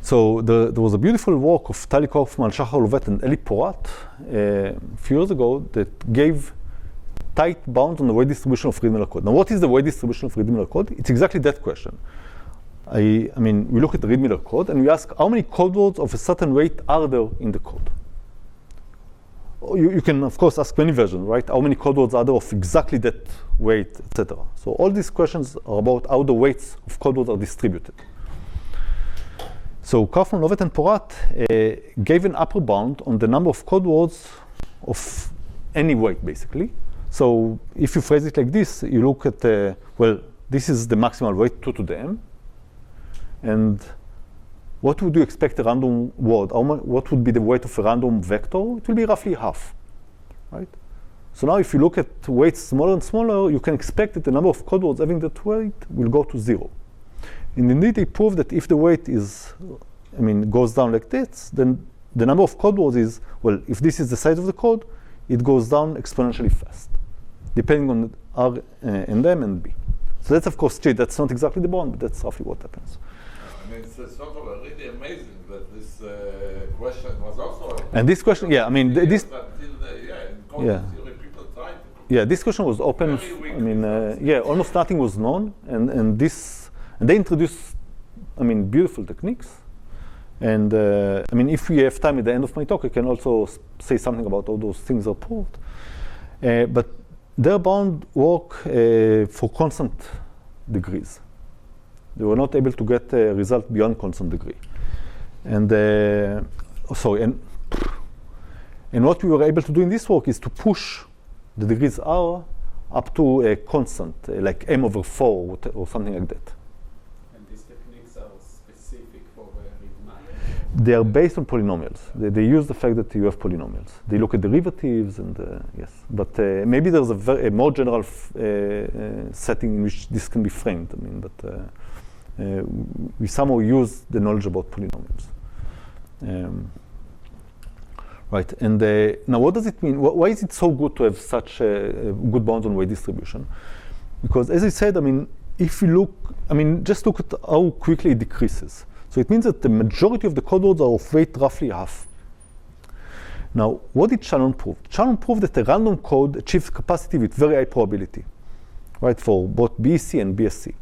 So there was a beautiful work of Tali Kaufman, Shachar Lovet, and Eli Porat a few years ago that gave tight bounds on the weight distribution of Reed-Muller code. Now, what is the weight distribution of Reed-Muller code? It's exactly that question. I mean, we look at the Reed-Muller code and we ask how many code words of a certain weight are there in the code. You can, of course, ask many versions, right? How many code words are there of exactly that weight, etc. So all these questions are about how the weights of code words are distributed. So Kaufman, Lovet, and Porat gave an upper bound on the number of code words of any weight, basically. So if you phrase it like this, you look at, well, this is the maximal weight, 2 to the m. And what would you expect a random word? What would be the weight of a random vector? It will be roughly half, right? So now if you look at weights smaller and smaller, you can expect that the number of code words having that weight will go to 0. And indeed, they prove that if the weight is, goes down like this, then the number of code words is, well, if this is the size of the code, it goes down exponentially fast, depending on R and M and B. So that's, of course, J. That's not exactly the bond, but that's roughly what happens. It's sort of really amazing that this question was also. And this question, yeah, this. People tried to. Yeah, this question was open. Almost nothing was known, and they introduced beautiful techniques. And if we have time at the end of my talk, I can also say something about all those things are proved. But their bound work for constant degrees. They were not able to get a result beyond constant degree. And and what we were able to do in this work is to push the degrees R up to a constant, like m/4 or something like that. And these techniques are specific for Reed-Muller? They are based on polynomials. They use the fact that you have polynomials. They look at derivatives and yes. But maybe there's a more general setting in which this can be framed. We somehow use the knowledge about polynomials. Right, and now what does it mean? Why is it so good to have such good bounds on weight distribution? Because as I said, if you look, just look at how quickly it decreases. So it means that the majority of the code words are of weight roughly half. Now, what did Shannon prove? Shannon proved that a random code achieves capacity with very high probability, right, for both BEC and BSC.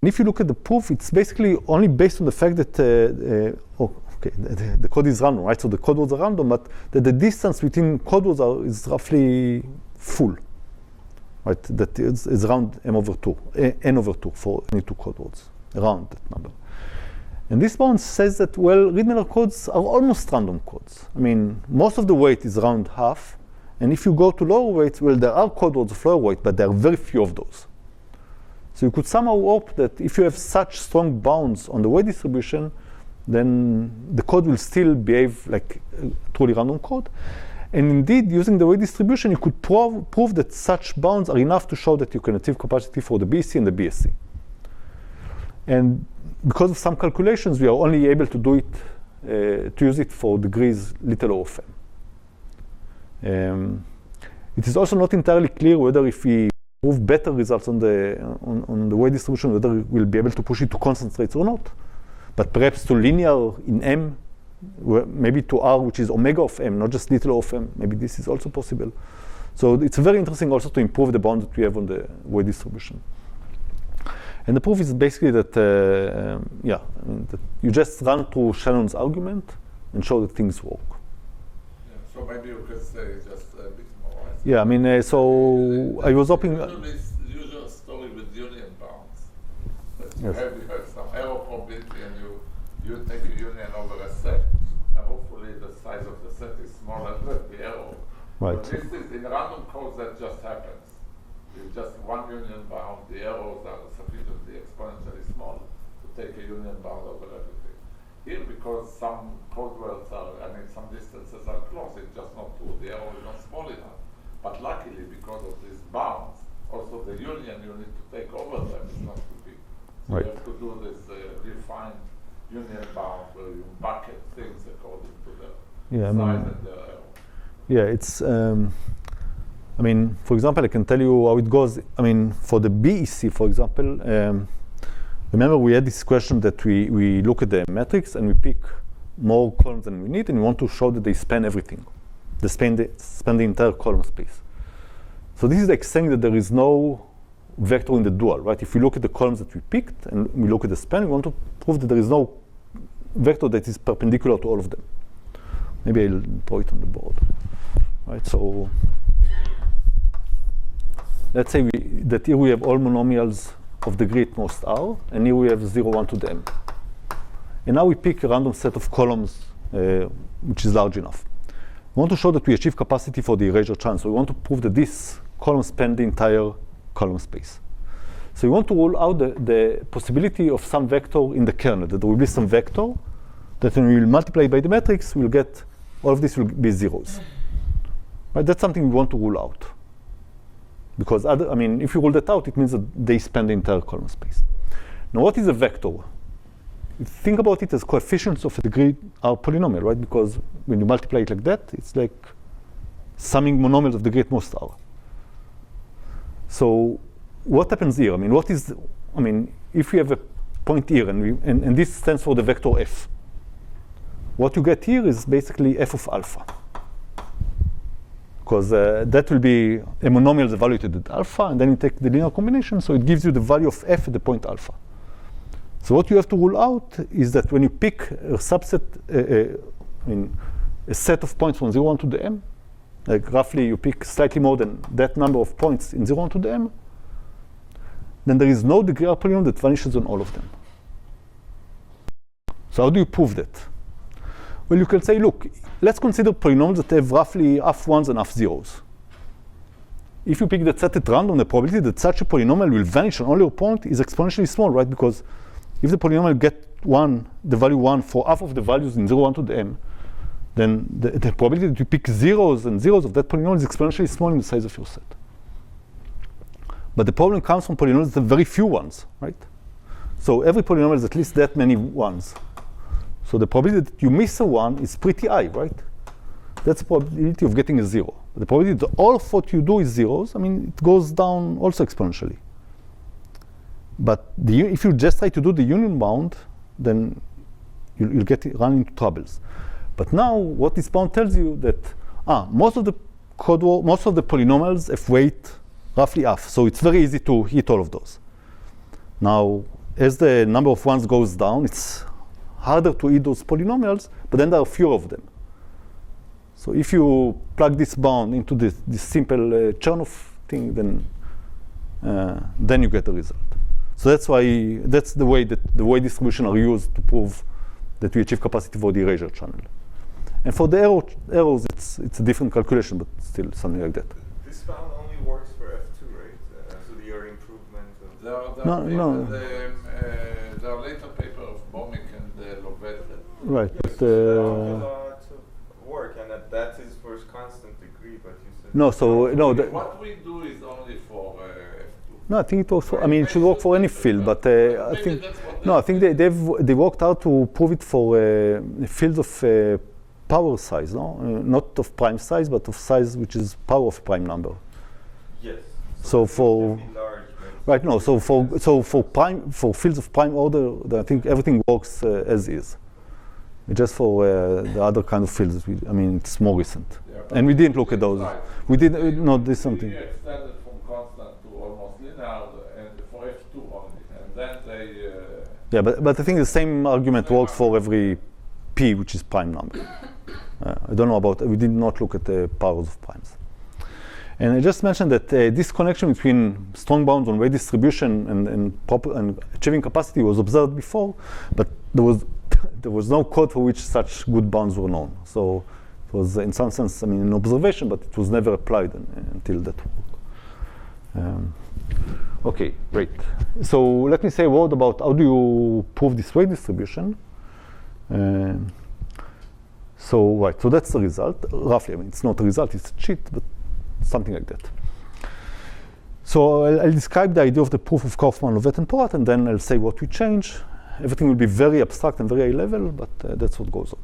And if you look at the proof, it's basically only based on the fact that the code is random, right? So the code words are random, but the distance between code words is roughly full, right? That is around n/2 for any two code words, around that number. And this bound says that, well, Reed-Muller codes are almost random codes. Most of the weight is around half, and if you go to lower weights, well, there are code words of lower weight, but there are very few of those. So you could somehow hope that if you have such strong bounds on the weight distribution, then the code will still behave like a truly random code. And indeed, using the weight distribution, you could prove that such bounds are enough to show that you can achieve capacity for the BEC and the BSC. And because of some calculations, we are only able to do it, to use it for degrees little o of m. It is also not entirely clear whether if we prove better results on the weight distribution, whether we'll be able to push it to constant rates or not. But perhaps to linear in m, maybe to r, which is omega of m, not just little o of m. Maybe this is also possible. So it's very interesting also to improve the bound that we have on the weight distribution. And the proof is basically that, that you just run through Shannon's argument and show that things work. Yeah, so maybe you could say just a bit more. Yeah, so I was hoping. Usual story with union bounds. Yes. You have some error probability and you take a union over a set, and hopefully the size of the set is smaller than the error. Right. But this is in random codes that just happens. With just one union bound, the errors are sufficiently exponentially small to take a union bound over everything. Here, because some code words some distances are close, it's just not true. The error is not small enough. But luckily, because of these bounds, also the union you need to take over them is not too big. So right. You have to do this defined union bound where you bucket things according to the size and the error. Yeah, it's. For example, I can tell you how it goes. For the BEC, for example, remember we had this question that we look at the matrix and we pick more columns than we need, and we want to show that they span everything. They span the entire column space. So this is like saying that there is no vector in the dual, right? If we look at the columns that we picked and we look at the span, we want to prove that there is no vector that is perpendicular to all of them. Maybe I'll draw it on the board, right? So let's say that here we have all monomials of degree at most r, and here we have 0, 1 to the m. And now we pick a random set of columns, which is large enough. We want to show that we achieve capacity for the erasure chance. So we want to prove that this column spans the entire column space. So we want to rule out the possibility of some vector in the kernel, that there will be some vector that when we will multiply by the matrix, we'll get, all of this will be zeros. Right? That's something we want to rule out. Because if you rule that out, it means that they span the entire column space. Now, what is a vector? Think about it as coefficients of a degree are polynomial, right? Because when you multiply it like that, it's like summing monomials of degree at most r. So what happens here? If we have a point here, and this stands for the vector f, what you get here is basically f of alpha. Because that will be a monomial evaluated at alpha, and then you take the linear combination, so it gives you the value of f at the point alpha. So what you have to rule out is that when you pick a subset, a set of points from 0 on to the m, like roughly you pick slightly more than that number of points in 0 on to the m, then there is no degree R polynomial that vanishes on all of them. So how do you prove that? Well, you can say, look, let's consider polynomials that have roughly half ones and half zeros. If you pick that set at random, the probability that such a polynomial will vanish on all your points is exponentially small, right? Because if the polynomial get the value 1 for half of the values in 0, 1 to the m, then the probability that you pick zeros and zeros of that polynomial is exponentially small in the size of your set. But the problem comes from polynomials that have very few ones, right? So every polynomial has at least that many ones. So the probability that you miss a 1 is pretty high, right? That's the probability of getting a 0. The probability that all of what you do is zeros, I mean, it goes down also exponentially. But if you just try to do the union bound, then you'll run into troubles. But now, what this bound tells you that most of the polynomials have weight roughly half, so it's very easy to hit all of those. Now, as the number of ones goes down, it's harder to hit those polynomials, but then there are fewer of them. So if you plug this bound into this simple Chernoff thing, then you get a result. So that's the way weight distribution are used to prove that we achieve capacity for the erasure channel. And for the errors, it's a different calculation, but still something like that. This bound only works for F2, right? So the error improvement. There are later paper of Bomic and Wigderson. Right. Yes, to work, and that is for constant degree, but you said no. So no. What we do is only for F2. No, I think it works for. I mean, it should work for any field, but I think no. I think they worked out to prove it for fields of power size, no, not of prime size, but of size which is power of a prime number. Yes. So for large, right, no. So for fields of prime order, I think everything works as is. Just for the other kind of fields, I mean, it's more recent, and we didn't look at those. Right. We did not do something. We extended from constant to almost linear, and for F2 only, and then they. Yeah, but I think the same argument works for every p, which is prime number. I don't know about. We did not look at the powers of primes. And I just mentioned that this connection between strong bounds on weight distribution and achieving capacity was observed before, but there was no code for which such good bounds were known. So it was, in some sense, I mean, an observation, but it was never applied until that work. Okay, great. So let me say a word about how do you prove this weight distribution. So that's the result, roughly. I mean, it's not a result, it's a cheat, but something like that. So I'll describe the idea of the proof of Kaufman, Lovett, and Porat, and then I'll say what we change. Everything will be very abstract and very high level, but that's what goes on.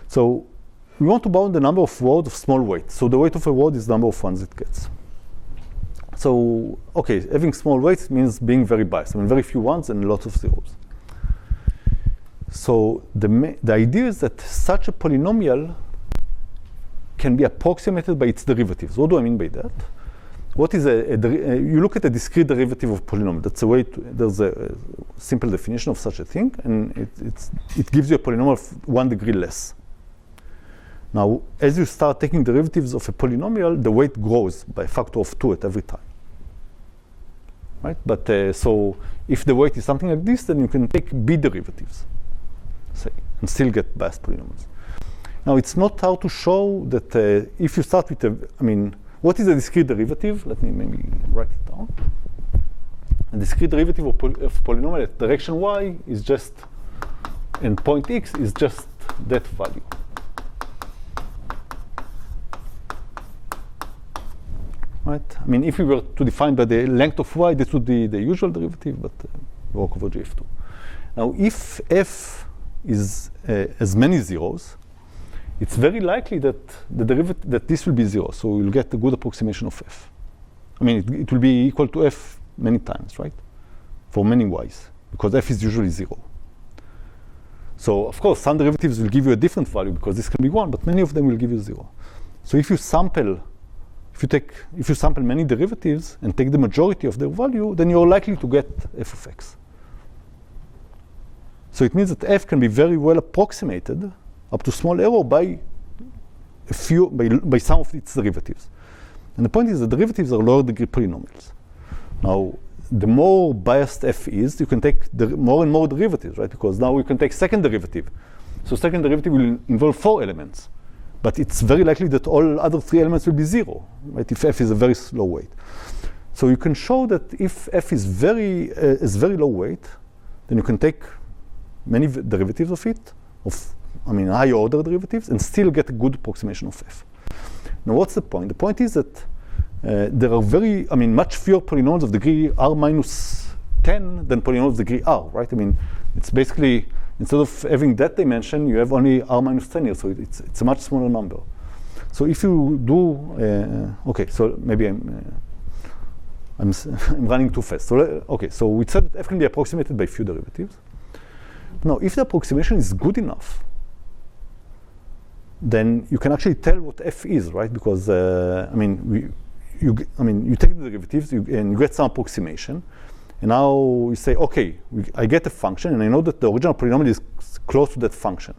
So we want to bound the number of words of small weight. So the weight of a word is the number of ones it gets. So, okay, having small weights means being very biased. I mean, very few ones and lots of zeros. So the idea is that such a polynomial can be approximated by its derivatives. What do I mean by that? What is you look at a discrete derivative of polynomial. That's a way there's a simple definition of such a thing, and it gives you a polynomial of 1 degree less. Now, as you start taking derivatives of a polynomial, the weight grows by a factor of 2 at every time. Right? But so if the weight is something like this, then you can take B derivatives, say, and still get biased polynomials. Now, it's not hard to show that if you start with what is a discrete derivative? Let me maybe write it down. A discrete derivative of polynomial at direction y is just, and point x is just that value. Right? I mean, if we were to define by the length of y, this would be the usual derivative, but work over GF2. Now, if f is as many zeros, it's very likely that that this will be 0, so we'll get a good approximation of f. I mean, it will be equal to f many times, right? For many y's, because f is usually 0. So, of course, some derivatives will give you a different value because this can be 1, but many of them will give you 0. So if you sample many derivatives and take the majority of their value, then you're likely to get f of x. So it means that f can be very well approximated up to small error by some of its derivatives. And the point is that derivatives are lower degree polynomials. Now, the more biased f is, you can take more and more derivatives, right? Because now you can take second derivative. So second derivative will involve 4 elements. But it's very likely that all other 3 elements will be 0, right? If f is a very slow weight. So you can show that if f is very low weight, then you can take many derivatives of it, higher order derivatives, and still get a good approximation of f. Now, what's the point? The point is that there are much fewer polynomials of degree r minus 10 than polynomials of degree r, right? It's basically, instead of having that dimension, you have only r minus 10 here, so it's a much smaller number. So if you do, okay, so maybe I'm running too fast. So so we said that f can be approximated by few derivatives. Now, if the approximation is good enough, then you can actually tell what f is, right? Because you take the derivatives and you get some approximation, and now you say, okay, I get a function, and I know that the original polynomial is close to that function.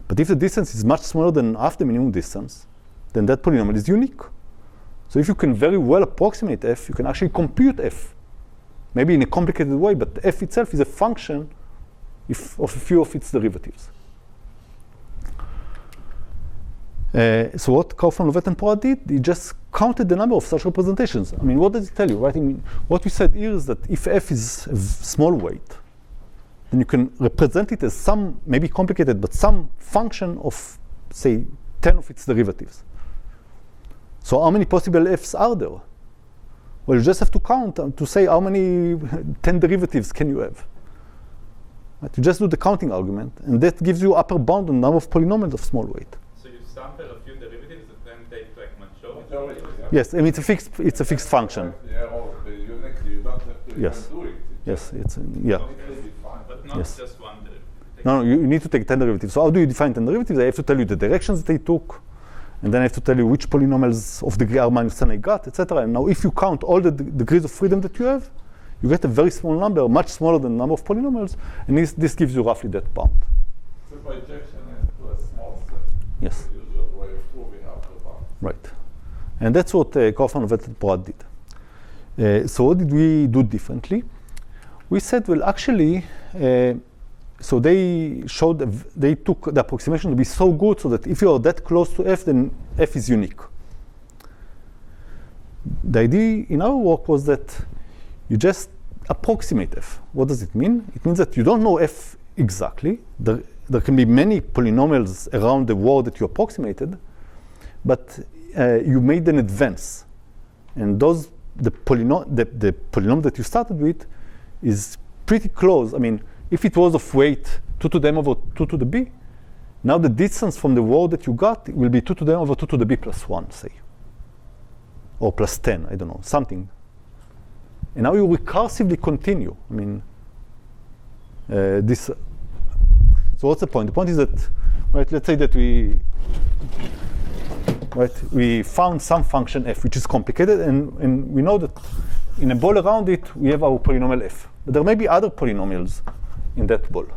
But if the distance is much smaller than half the minimum distance, then that polynomial is unique. So if you can very well approximate f, you can actually compute f, maybe in a complicated way, but f itself is a function of a few of its derivatives. So what Kaufman, Lovett, and Porat did, he just counted the number of such representations. What does it tell you, right? What we said here is that if f is a small weight, then you can represent it as some, maybe complicated, but some function of, say, 10 of its derivatives. So how many possible f's are there? Well, you just have to count to say how many 10 derivatives can you have. Right? You just do the counting argument, and that gives you upper bound on the number of polynomials of small weight. So you sample a few derivatives that then take like majority? Yes, it's a fixed function. You don't have to yes. even do it. Yes, it's But not yes. just one derivative. No, you need to take 10 derivatives. So how do you define 10 derivatives? I have to tell you the directions they took, and then I have to tell you which polynomials of degree r minus 10 I got, etc. And now if you count all the degrees of freedom that you have, you get a very small number, much smaller than the number of polynomials, and this gives you roughly that bound. So projection into a small set. Yes. The usual way of proving out the bound. Right. And that's what Kaufman, Lovett, and Porat did. So what did we do differently? We said, well, actually, so they showed, they took the approximation to be so good so that if you are that close to f, then f is unique. The idea in our work was that you just approximate f. What does it mean? It means that you don't know f exactly. There can be many polynomials around the world that you approximated, but you made an advance. And the polynomial that you started with is pretty close. If it was of weight 2 to the m over 2 to the b, now the distance from the word that you got will be 2 to the m over 2 to the b plus 1, say. Or plus 10, I don't know, something. And now you recursively continue. So what's the point? The point is that, right, let's say that we found some function f, which is complicated, and we know that in a ball around it, we have our polynomial f. But there may be other polynomials in that ball.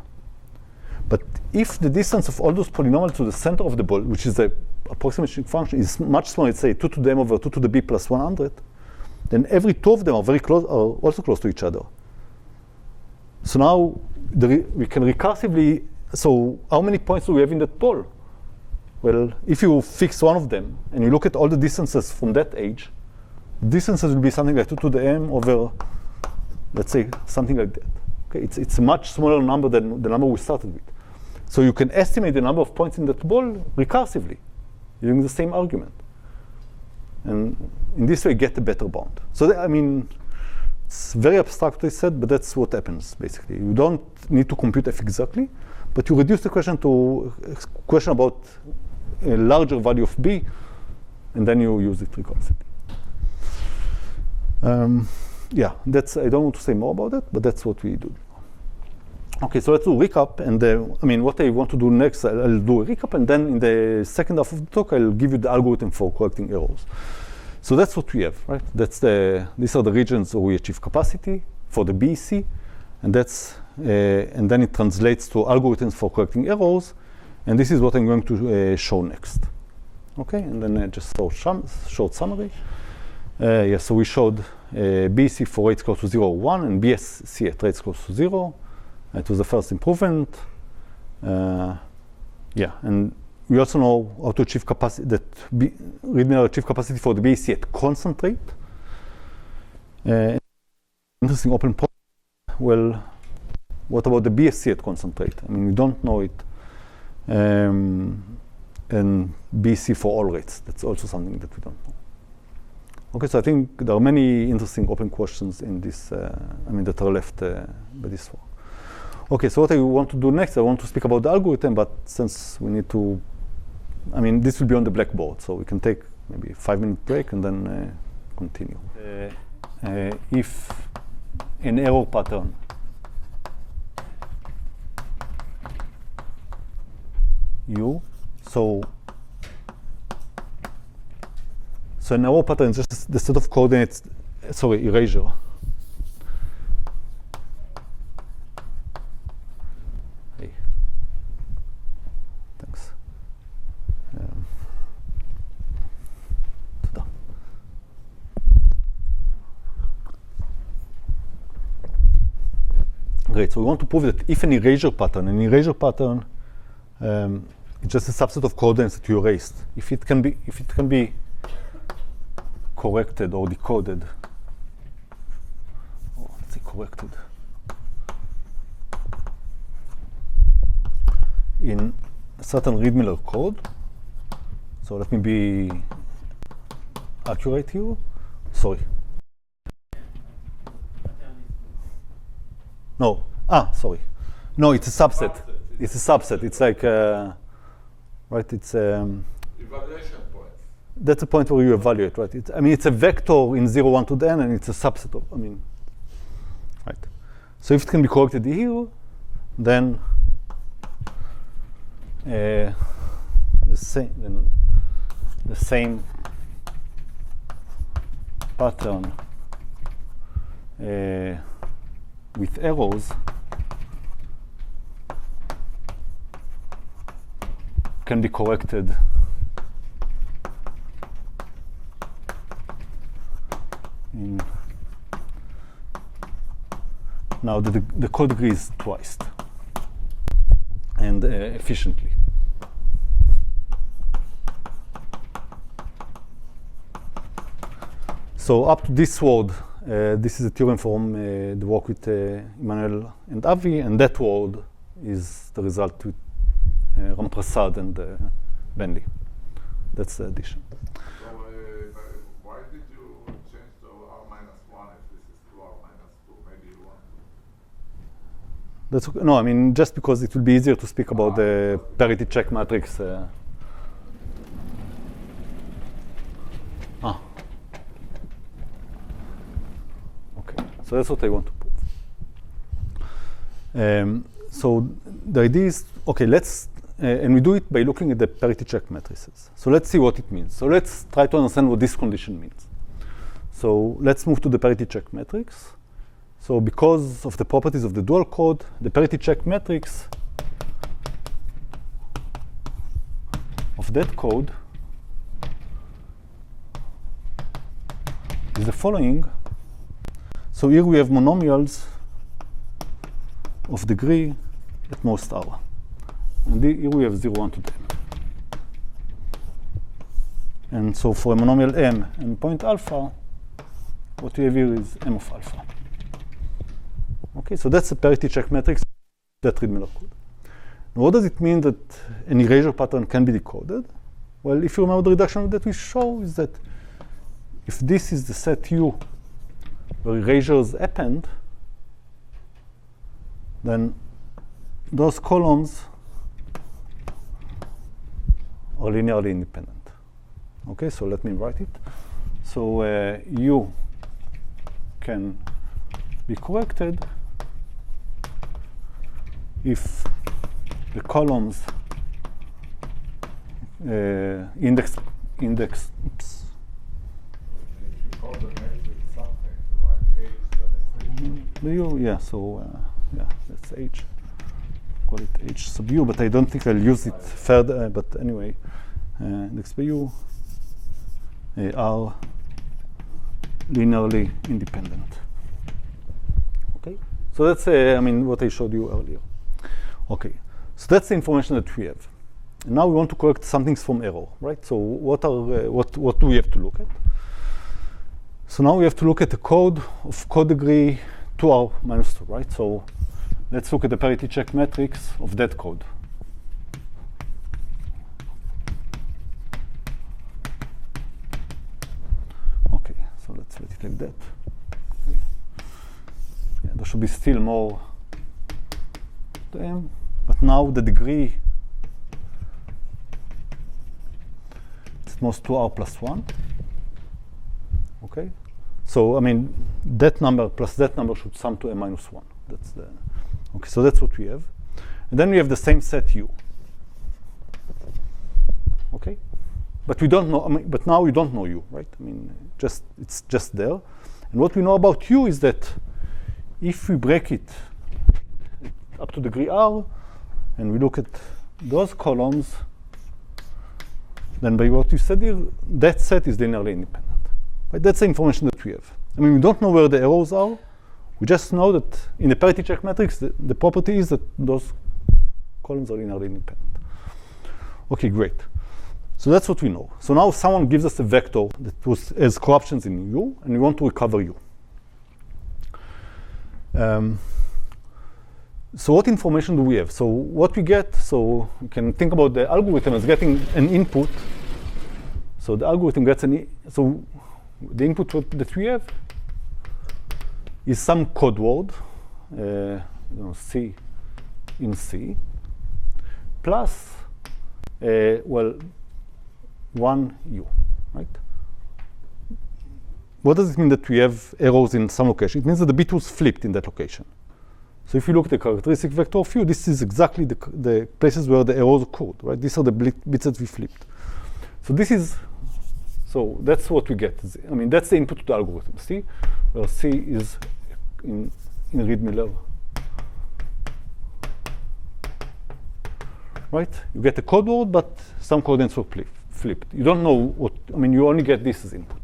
But if the distance of all those polynomials to the center of the ball, which is the approximation function, is much smaller, let's say 2 to the m over 2 to the b plus 100, then every 2 of them are very close, are also close to each other. So now we can recursively, so how many points do we have in that ball? Well, if you fix one of them and you look at all the distances from that age, distances will be something like 2 to the m over, let's say, something like that. Okay, it's a much smaller number than the number we started with. So you can estimate the number of points in that ball recursively using the same argument. And in this way, get a better bound. So it's very abstract what I said, but that's what happens, basically. You don't need to compute f exactly, but you reduce the question to a question about a larger value of b, and then you use it recursively. Yeah, I don't want to say more about that, but that's what we do. Okay, so let's do a recap. And what I want to do next, I'll do a recap, and then in the second half of the talk, I'll give you the algorithm for correcting errors. So that's what we have, right? These are the regions where we achieve capacity for the BEC, and that's and then it translates to algorithms for correcting errors, and this is what I'm going to show next. Okay, and then just short summary. So we showed BEC for rates close to 0 or 1, and BSC at rates close to 0. It was the first improvement. And we also know how to achieve capacity, that Reed-Muller achieve capacity for the BEC at constant rate. Interesting open point. Well, what about the BSC at constant rate? I mean, we don't know it. And BEC for all rates, that's also something that we don't know. Okay, so I think there are many interesting open questions in this, that are left by this work. Okay, so what I want to do next, I want to speak about the algorithm, but since we need to, this will be on the blackboard, so we can take maybe a 5-minute break and then continue. If an error pattern U, so an error pattern is just the set of coordinates, erasure. Hey, thanks. Great, so we want to prove that if an erasure pattern it's just a subset of coordinates that you erased. If it can be corrected or decoded, let's say corrected, in a certain Reed-Muller code. So let me be accurate here. Sorry. No. Sorry. No, it's a subset. It's a subset. It's like, right? It's evaluation point. That's a point where you evaluate, right? It's a vector in 0, 1 to the n, and it's a subset of, right? So if it can be corrected here, then the same pattern with errors can be corrected now the code degree is twice and efficiently. So up to this word, this is a theorem from the work with Emmanuel and Aviv, and that word is the result with Ramprasad and Ben. That's the addition. So why did you change to R-1 if this is 2R-2? Maybe you want to. That's okay. No, just because it will be easier to speak about the parity check matrix. Okay, so that's what I want to prove. So the idea is, okay, let's, and we do it by looking at the parity check matrices. So let's see what it means. So let's try to understand what this condition means. So let's move to the parity check matrix. So because of the properties of the dual code, the parity check matrix of that code is the following. So here we have monomials of degree at most r. And here we have 0, 1 to m. And so for a monomial m and point alpha, what we have here is m of alpha. Okay, so that's a parity check matrix, that Reed-Muller code. Now, what does it mean that an erasure pattern can be decoded? Well, if you remember the reduction that we show is that if this is the set U where erasures append, then those columns are linearly independent. Okay, so let me write it. So U can be corrected if the columns index. Oops. If you call the matrix something like H, then it's Yeah. So Yeah, that's H. Call it H sub U, but I don't think I'll use it further. But anyway, index by U are linearly independent. Okay, so that's I mean what I showed you earlier. Okay, so that's the information that we have. And now we want to correct some things from error, right? So what are what do we have to look at? So now we have to look at the code of code degree 2r minus 2, right? So let's look at the parity check matrix of that code. Okay, so let's let it like that. Yeah, there should be still more to M, but now the degree is at most 2r plus 1. Okay, so I mean that number plus that number should sum to m minus 1. That's the okay. So that's what we have, and then we have the same set U. Okay, but we don't know. I mean, but now we don't know U, right? I mean, it's just there, and what we know about U is that if we break it up to degree R, and we look at those columns, then by what you said here, that set is linearly independent. Right? That's the information that we have. I mean, we don't know where the errors are. We just know that in the parity check matrix, the property is that those columns are linearly independent. Okay, great. So that's what we know. So now someone gives us a vector that has corruptions in U, and we want to recover U. So what information do we have? So what we get, so you can think about the algorithm as getting an input. So the algorithm gets so the input that we have is some code word, C in C, plus, well, 1U, right? What does it mean that we have errors in some location? It means that the bit was flipped in that location. So if you look at the characteristic vector of U, this is exactly the places where the errors occurred, right? These are the bits that we flipped. So this is, so that's what we get. I mean, that's the input to the algorithm, C, where C is in Reed-Muller. Right? You get a code word, but some coordinates were flipped. You don't know what, I mean, you only get this as input.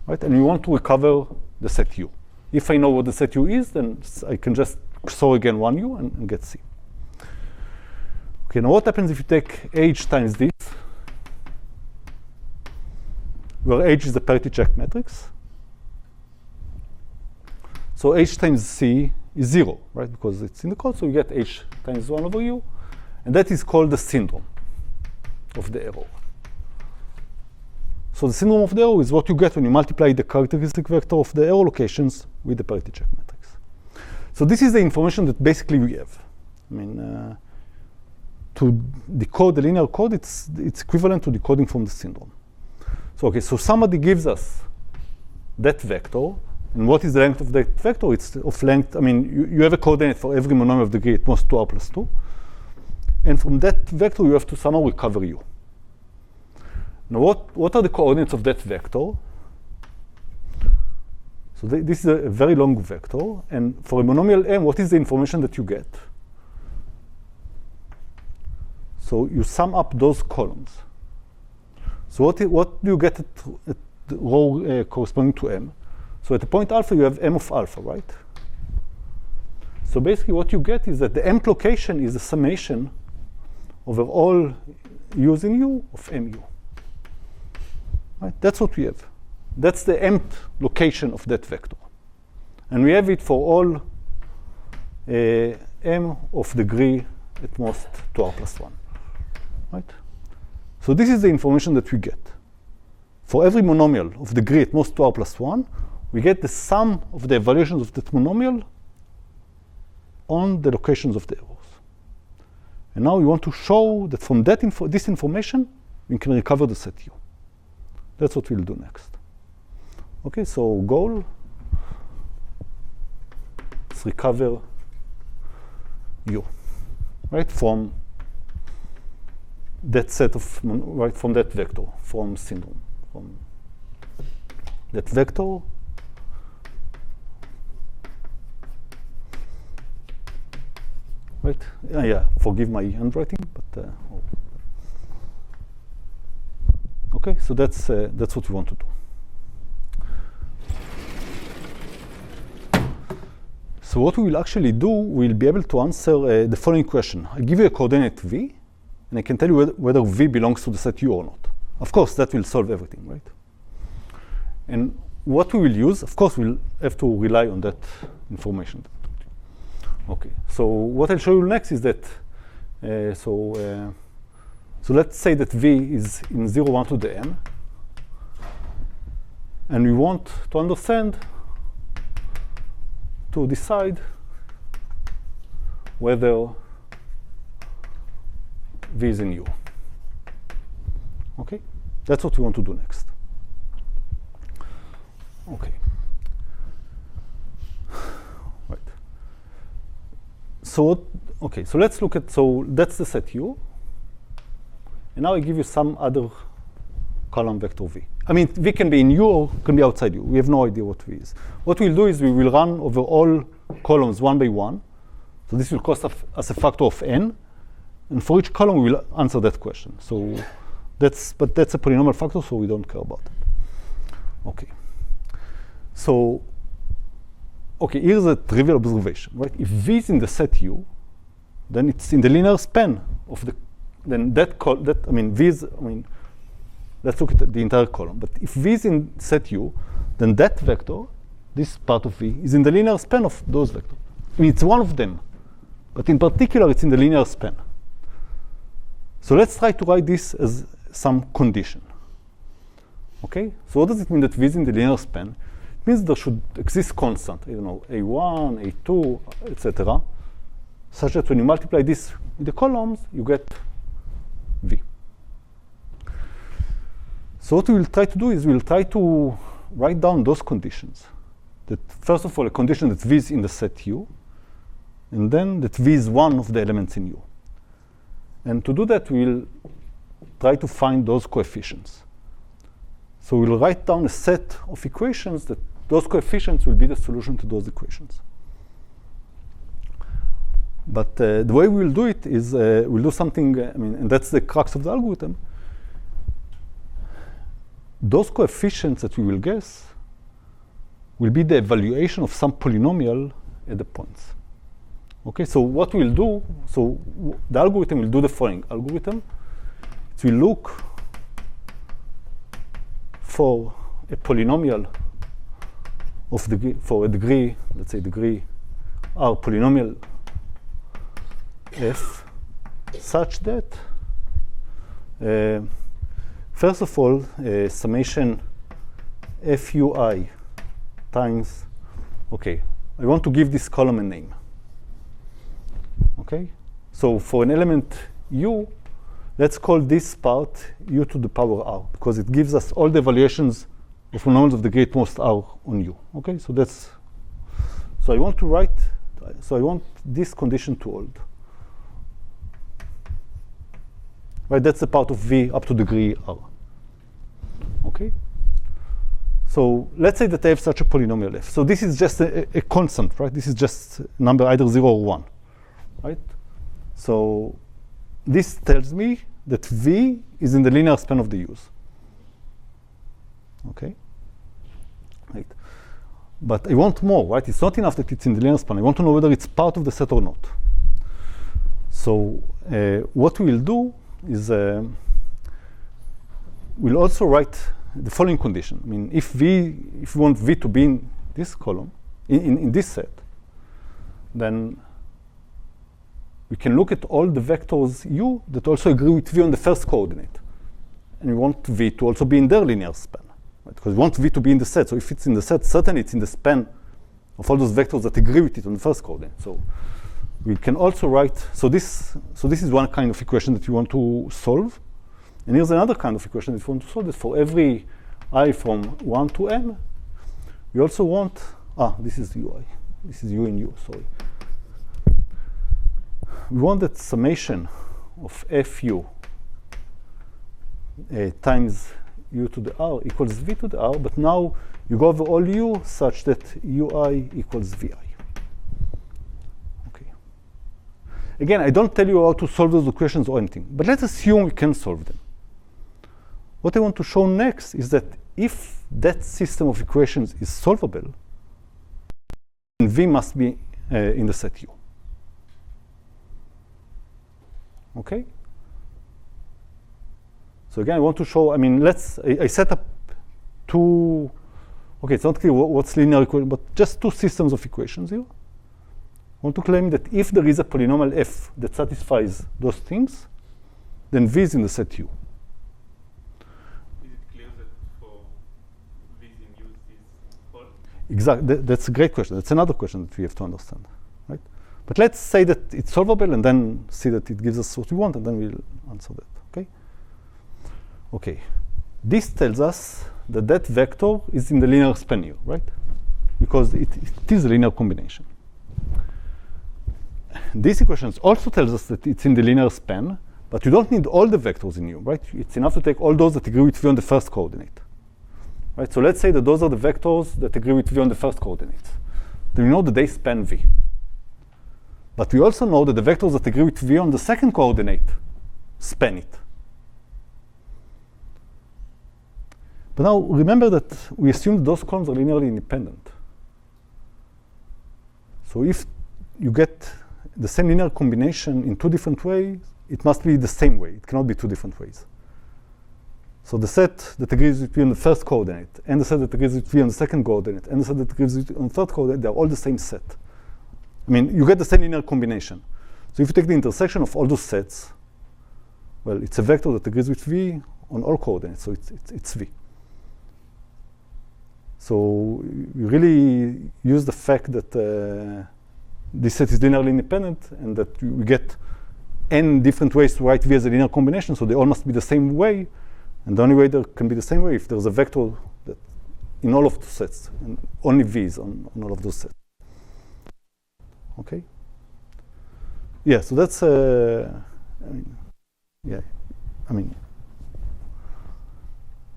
Right? And you want to recover the set U. If I know what the set U is, then I can just throw again 1U and get C. Okay, now what happens if you take H times this, where H is the parity check matrix? So H times C is 0, right? Because it's in the code, so you get H times 1 over U, and that is called the syndrome of the error. So the syndrome of the error is what you get when you multiply the characteristic vector of the error locations with the parity check matrix. So this is the information that basically we have. I mean, to decode the linear code, it's equivalent to decoding from the syndrome. So okay, so somebody gives us that vector, and what is the length of that vector? It's of length, I mean, you have a coordinate for every monomial of degree at most 2r plus 2. And from that vector, you have to somehow recover U. Now, what are the coordinates of that vector? So this is a very long vector. And for a monomial M, what is the information that you get? So you sum up those columns. So what do you get at the row corresponding to M? So at the point alpha, you have M of alpha, right? So basically what you get is that the M location is the summation over all U's in U of MU. Right? That's what we have. That's the mth location of that vector. And we have it for all M of degree at most 2r plus 1. Right? So this is the information that we get. For every monomial of degree at most 2r plus 1, we get the sum of the evaluations of that monomial on the locations of the errors. And now we want to show that from that this information, we can recover the set U. That's what we'll do next. Okay, so goal, let's recover U, right, from that set of, right, from that vector, from syndrome, from that vector right? Yeah, forgive my handwriting, but okay. So that's what we want to do. So what we will actually do, we'll be able to answer the following question. I give you a coordinate v, and I can tell you whether v belongs to the set U or not. Of course, that will solve everything, right? And what we will use, of course, we'll have to rely on that information. Okay, so what I'll show you next is that, so let's say that v is in 0, 1 to the n, and we want to understand, to decide whether v is in U. Okay, that's what we want to do next. Okay. Right. So okay, so let's look at, so that's the set U. And now I give you some other column vector v. I mean, v can be in U or can be outside U. We have no idea what v is. What we'll do is we will run over all columns one by one. So this will cost us a factor of n. And for each column, we will answer that question. So that's a polynomial factor, so we don't care about it. Okay. So, okay, here's a trivial observation, right? If v is in the set U, then it's in the linear span of the, then I mean, v is, I mean, let's look at the entire column. But if v is in set U, then that vector, this part of v, is in the linear span of those vectors. I mean, it's one of them. But in particular, it's in the linear span. So let's try to write this as some condition. Okay? So what does it mean that v is in the linear span? It means there should exist constant, I don't know, a1, a2, etc., such that when you multiply this in the columns, you get v. So what we will try to do is we'll try to write down those conditions. That first of all, a condition that v is in the set U, and then that v is one of the elements in U. And to do that, we'll try to find those coefficients. So we'll write down a set of equations that those coefficients will be the solution to those equations. But the way we'll do it is we'll do something, I mean, and that's the crux of the algorithm. Those coefficients that we will guess will be the evaluation of some polynomial at the points. Okay, so what we'll do, so the algorithm will do the following algorithm. It will look for a polynomial of degree, for a degree, let's say degree R polynomial f, such that first of all, summation fui times, okay, I want to give this column a name. Okay, so for an element u, let's call this part u to the power r, because it gives us all the evaluations of polynomials of the greatmost r on u. Okay, so that's, so I want to write, so I want this condition to hold. Right, that's the part of v up to degree r. Okay, so let's say that I have such a polynomial f. So this is just a constant, right? This is just number either 0 or 1, right? So this tells me that v is in the linear span of the u's. Okay, right? But I want more, right? It's not enough that it's in the linear span. I want to know whether it's part of the set or not. So what we will do is we'll also write the following condition. I mean, if we want v to be in this column, in this set, then we can look at all the vectors u that also agree with v on the first coordinate. And we want v to also be in their linear span, right? Because we want v to be in the set. So if it's in the set, certainly it's in the span of all those vectors that agree with it on the first coordinate. So we can also write, so this is one kind of equation that you want to solve. And here's another kind of equation that you want to solve, that for every I from 1 to n, we also want, this is ui. This is u in u, sorry. We want that summation of fu times u to the r equals v to the r, but now you go over all u such that ui equals vi. again, I don't tell you how to solve those equations or anything, but let's assume we can solve them. What I want to show next is that if that system of equations is solvable, then V must be in the set U. Okay? So again, I want to show, I mean, I set up two, okay, it's not clear what's linear equation, but just two systems of equations here. I want to claim that if there is a polynomial f that satisfies those things, then V is in the set U. Is it clear that for V's in U is false? Exactly. That's a great question. That's another question that we have to understand, right? But let's say that it's solvable and then see that it gives us what we want, and then we'll answer that, okay? Okay. This tells us that that vector is in the linear span here, right? Because it is a linear combination. This equation also tells us that it's in the linear span, but you don't need all the vectors in U, right? It's enough to take all those that agree with V on the first coordinate, right? So let's say that those are the vectors that agree with V on the first coordinate. Then we know that they span V. But we also know that the vectors that agree with V on the second coordinate span it. But now remember that we assume those columns are linearly independent. So if you get the same linear combination in two different ways, it must be the same way. It cannot be two different ways. So the set that agrees with V on the first coordinate, and the set that agrees with V on the second coordinate, and the set that agrees with V on the third coordinate, they're all the same set. I mean, you get the same linear combination. So if you take the intersection of all those sets, well, it's a vector that agrees with V on all coordinates, so it's V. So you really use the fact that this set is linearly independent and that we get n different ways to write V as a linear combination, so they all must be the same way. And the only way there can be the same way if there's a vector that in all of the sets, and only V's on all of those sets. Okay? Yeah, so that's,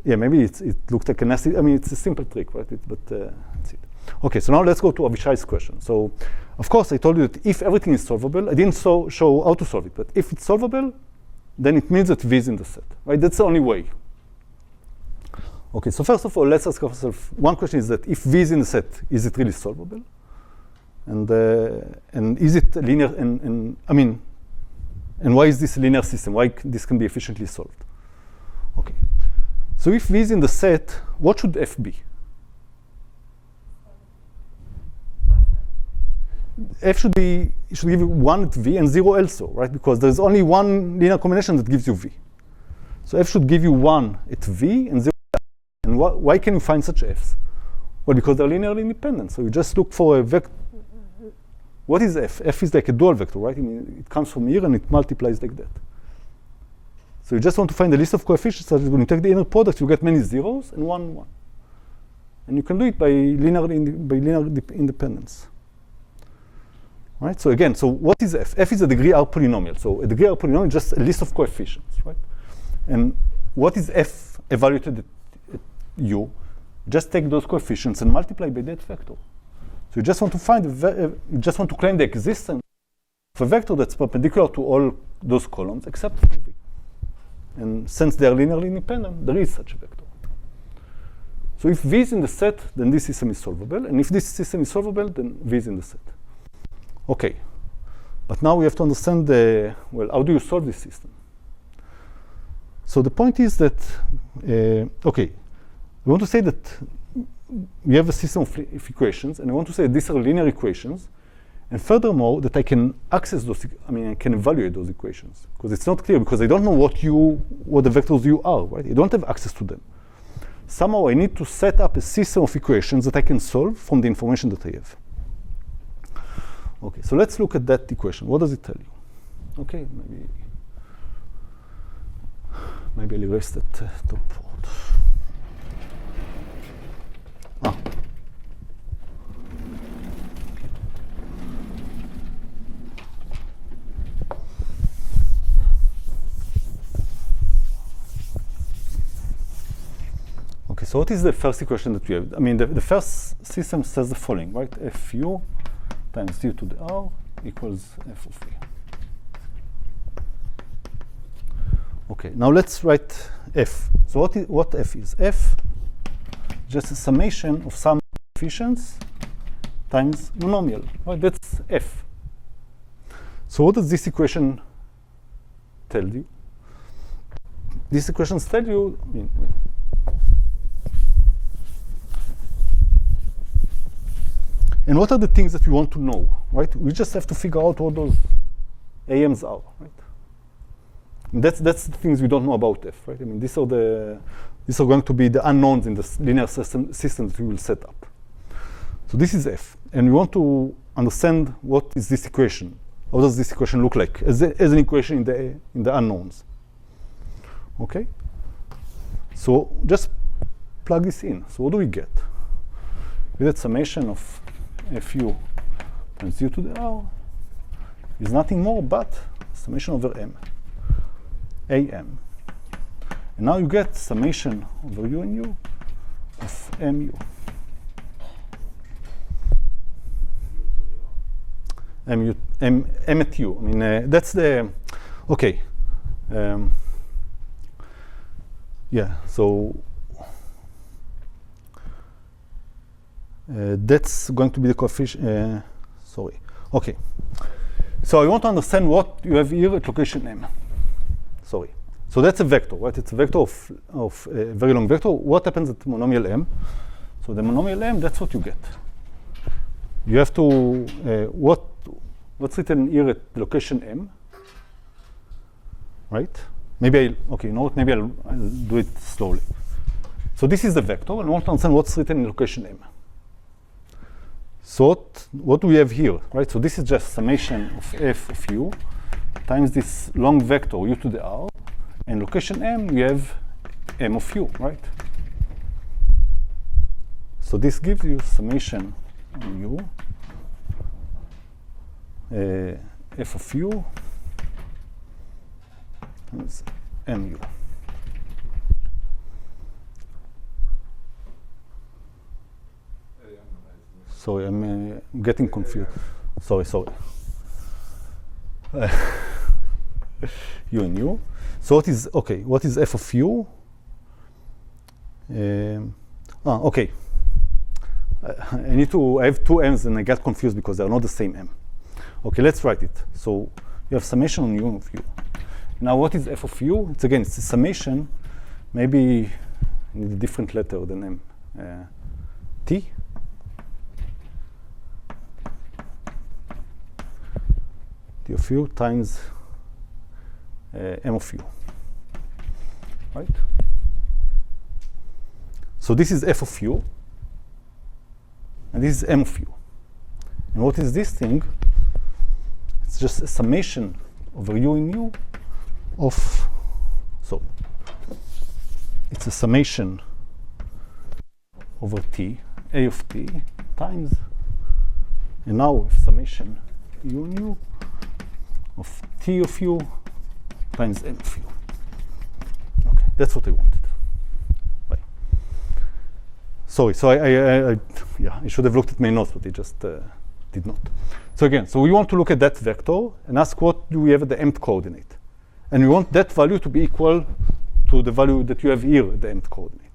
maybe it looks like a nasty, it's a simple trick, right? That's it. Okay, so now let's go to Avishai's question. So, of course, I told you that if everything is solvable, I didn't show how to solve it, but if it's solvable, then it means that V is in the set, right? That's the only way. Okay, so first of all, let's ask ourselves, one question is that if V is in the set, is it really solvable? And is it linear, and why is this a linear system? Why this can be efficiently solved? Okay, so if V is in the set, what should F be? F should give you 1 at V and 0 also, right? Because there's only one linear combination that gives you V. So F should give you 1 at V and 0 at V. And why can you find such Fs? Well, because they're linearly independent. So you just look for a vector. What is F? F is like a dual vector, right? It comes from here and it multiplies like that. So you just want to find a list of coefficients that when you take the inner product, you get many zeros and 1, 1. And you can do it by linear independence. Right? So again, so what is F? F is a degree R polynomial. So a degree R polynomial is just a list of coefficients, right? And what is F evaluated at U? Just take those coefficients and multiply by that vector. So you just want to you just want to claim the existence of a vector that's perpendicular to all those columns except for V. And since they are linearly independent, there is such a vector. So if V is in the set, then this system is solvable. And if this system is solvable, then V is in the set. Okay, but now we have to understand how do you solve this system? So the point is that, we want to say that we have a system of equations, and I want to say that these are linear equations, and furthermore, that I can access those, I can evaluate those equations, because it's not clear, because I don't know what the vectors U are, right? I don't have access to them. Somehow I need to set up a system of equations that I can solve from the information that I have. Okay, so let's look at that equation. What does it tell you? Okay, maybe I'll erase that top part. Okay, so what is the first equation that we have? The first system says the following, right? Fu times d to the r equals f of v. Okay, now let's write f. So what f is? F, just a summation of some coefficients times monomial. Right, that's f. So what does this equation tell you? These equations tell you, wait. And what are the things that we want to know, right? We just have to figure out what those AMs are, right? And that's the things we don't know about f, right? I mean, these are going to be the unknowns in the linear system that we will set up. So this is f, and we want to understand what is this equation. How does this equation look like as an equation in the unknowns? Okay. So just plug this in. So what do we get? We get summation of fu times u to the r is nothing more but summation over m, am. And now you get summation over u and u of mu. M at u. I mean, that's the, okay. Yeah, so that's going to be the coefficient, sorry. Okay, so I want to understand what you have here at location m. Sorry. So that's a vector, right? It's a vector of a very long vector. What happens at monomial m? So the monomial m, that's what you get. You have to, what's written here at location m, right? Maybe okay, you know what? Maybe I'll do it slowly. So this is the vector, and I want to understand what's written in location m. So what do we have here, right? So this is just summation of f of u times this long vector u to the r, and location m we have m of u, right? So this gives you summation on u f of u times mu. Sorry, I'm getting confused. Sorry. U and u. So what is f of u? Okay. I have two m's and I got confused because they're not the same m. Okay, let's write it. So you have summation on u of u. Now what is f of u? It's a summation. Maybe I need a different letter than m. T. T of u times m of u, right? So this is f of u, and this is m of u. And what is this thing? It's just a summation over u in u of, so it's a summation over t, a of t, times, and now summation u in u of t of u times m of u. Okay, that's what I wanted. Bye. Sorry, so I should have looked at my notes, but I just did not. So again, so we want to look at that vector and ask what do we have at the mth coordinate. And we want that value to be equal to the value that you have here at the mth coordinate.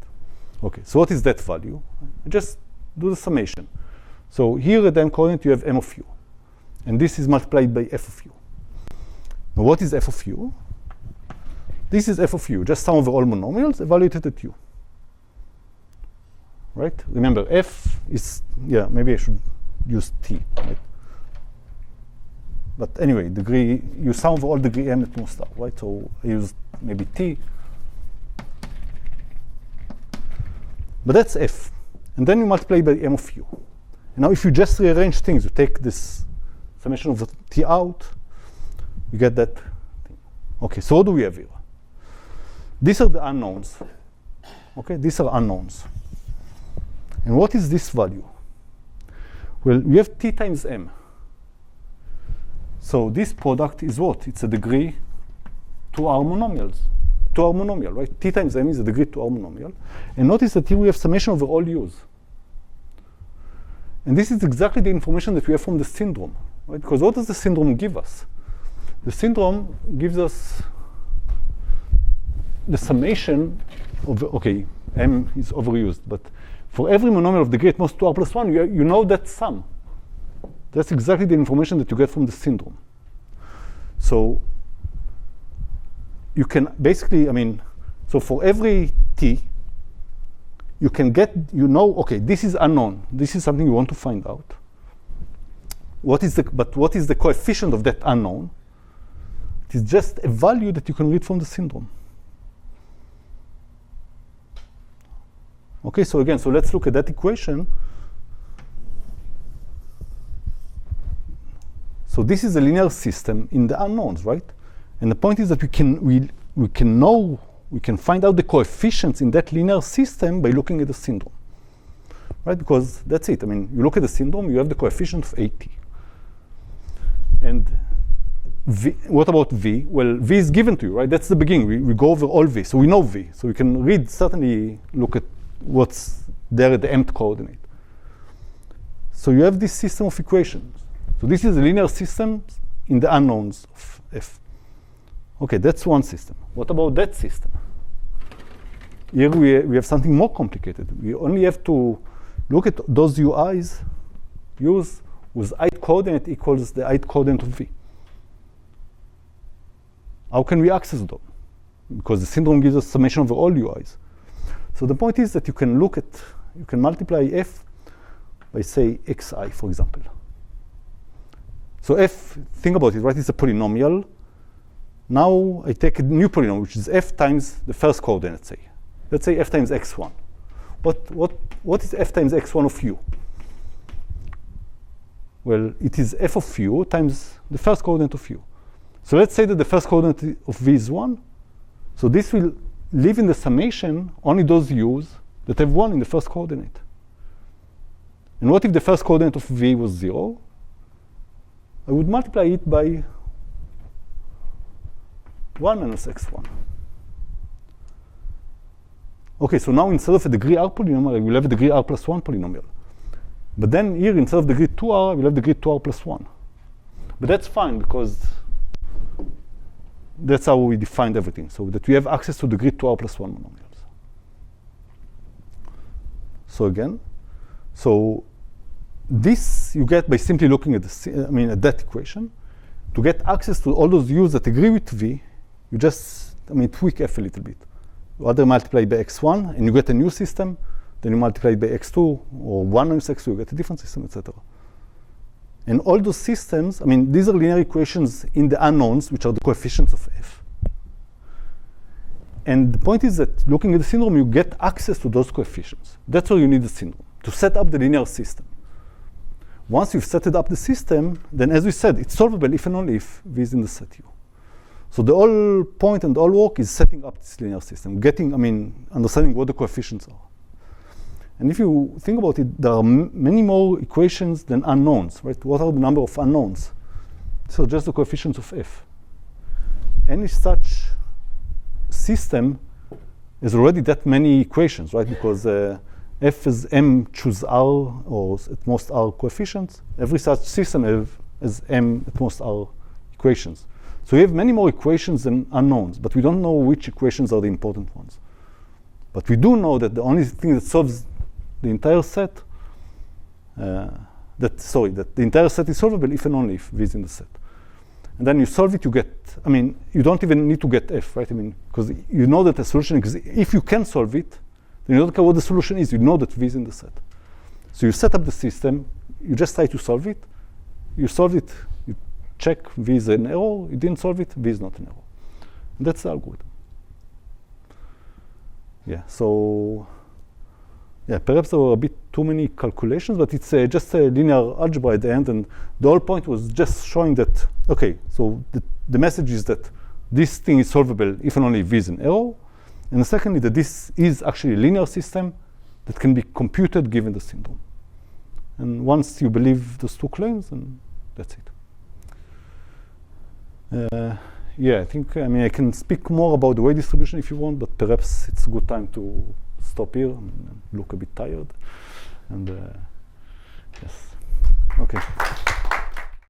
Okay, so what is that value? Just do the summation. So here at the m coordinate you have m of u. And this is multiplied by f of u. Now what is f of u? This is f of u, just sum over all monomials evaluated at u. Right? Remember, f is, yeah, maybe I should use t, right? But anyway, degree, you sum over all degree m at mu star, right? So I use maybe t. But that's f. And then you multiply by m of u. And now if you just rearrange things, you take this summation of the t out, you get that thing. Okay, so what do we have here? These are the unknowns. Okay, these are unknowns. And what is this value? Well, we have t times m. So this product is what? It's a degree to our monomials. To our monomial, right? T times m is a degree to our monomial. And notice that here we have summation over all u's. And this is exactly the information that we have from the syndrome, right? Because what does the syndrome give us? The syndrome gives us the summation of, okay, m is overused, but for every monomial of degree at most 2r plus 1, you know that sum. That's exactly the information that you get from the syndrome. So you can basically, so for every t, you can get, okay, this is unknown. This is something you want to find out. What is the coefficient of that unknown? It is just a value that you can read from the syndrome. Okay, so again, so let's look at that equation. So this is a linear system in the unknowns, right? And the point is that we can find out the coefficients in that linear system by looking at the syndrome, right? Because that's it. You look at the syndrome, you have the coefficient of AT. And V, what about V? Well, V is given to you, right? That's the beginning. We go over all V, so we know V. So we can certainly look at what's there at the mth coordinate. So you have this system of equations. So this is a linear system in the unknowns of F. Okay, that's one system. What about that system? Here we have something more complicated. We only have to look at those UIs used with ith coordinate equals the ith coordinate of V. How can we access them? Because the syndrome gives us summation over all UIs. So the point is that you can multiply F by, say, xi, for example. So F, think about it, right? It's a polynomial. Now I take a new polynomial, which is F times the first coordinate, say. Let's say F times x1. What is F times x1 of u? Well, it is f of u times the first coordinate of u. So let's say that the first coordinate of v is 1. So this will leave in the summation only those u's that have 1 in the first coordinate. And what if the first coordinate of v was 0? I would multiply it by 1 minus x1. Okay, so now instead of a degree r polynomial, I will have a degree r plus 1 polynomial. But then here, instead of degree 2r, I will have degree 2r plus 1. But that's fine, because that's how we defined everything, so that we have access to degree 2r plus 1 monomials. So again, so this you get by simply looking at at that equation. To get access to all those u's that agree with v, you just tweak f a little bit. You either multiply by x1 and you get a new system, then you multiply by x2 or 1 minus x2, you get a different system, etc. And all those systems, these are linear equations in the unknowns, which are the coefficients of f. And the point is that looking at the syndrome, you get access to those coefficients. That's why you need the syndrome, to set up the linear system. Once you've set up the system, then as we said, it's solvable if and only if v is in the set U. So the whole point and all work is setting up this linear system, understanding what the coefficients are. And if you think about it, there are many more equations than unknowns, right? What are the number of unknowns? So just the coefficients of f. Any such system is already that many equations, right? Because f is m choose r, or at most r coefficients. Every such system has m at most r equations. So we have many more equations than unknowns, but we don't know which equations are the important ones. But we do know that the only thing that solves the entire set, that the entire set is solvable if and only if v is in the set. And then you solve it, you get, you don't even need to get f, right? Because you know that the solution exists. If you can solve it, then you don't care what the solution is, you know that v is in the set. So you set up the system, you just try to solve it, you solve it, you check v is an error, you didn't solve it, v is not an error. And that's the algorithm. Yeah, so yeah, perhaps there were a bit too many calculations, but it's just a linear algebra at the end, and the whole point was just showing that, okay, so the message is that this thing is solvable if and only if v is an error, and secondly, that this is actually a linear system that can be computed given the syndrome. And once you believe those two claims, then that's it. Yeah, I think, I can speak more about the weight distribution if you want, but perhaps it's a good time to stop here and look a bit tired. And yes, okay.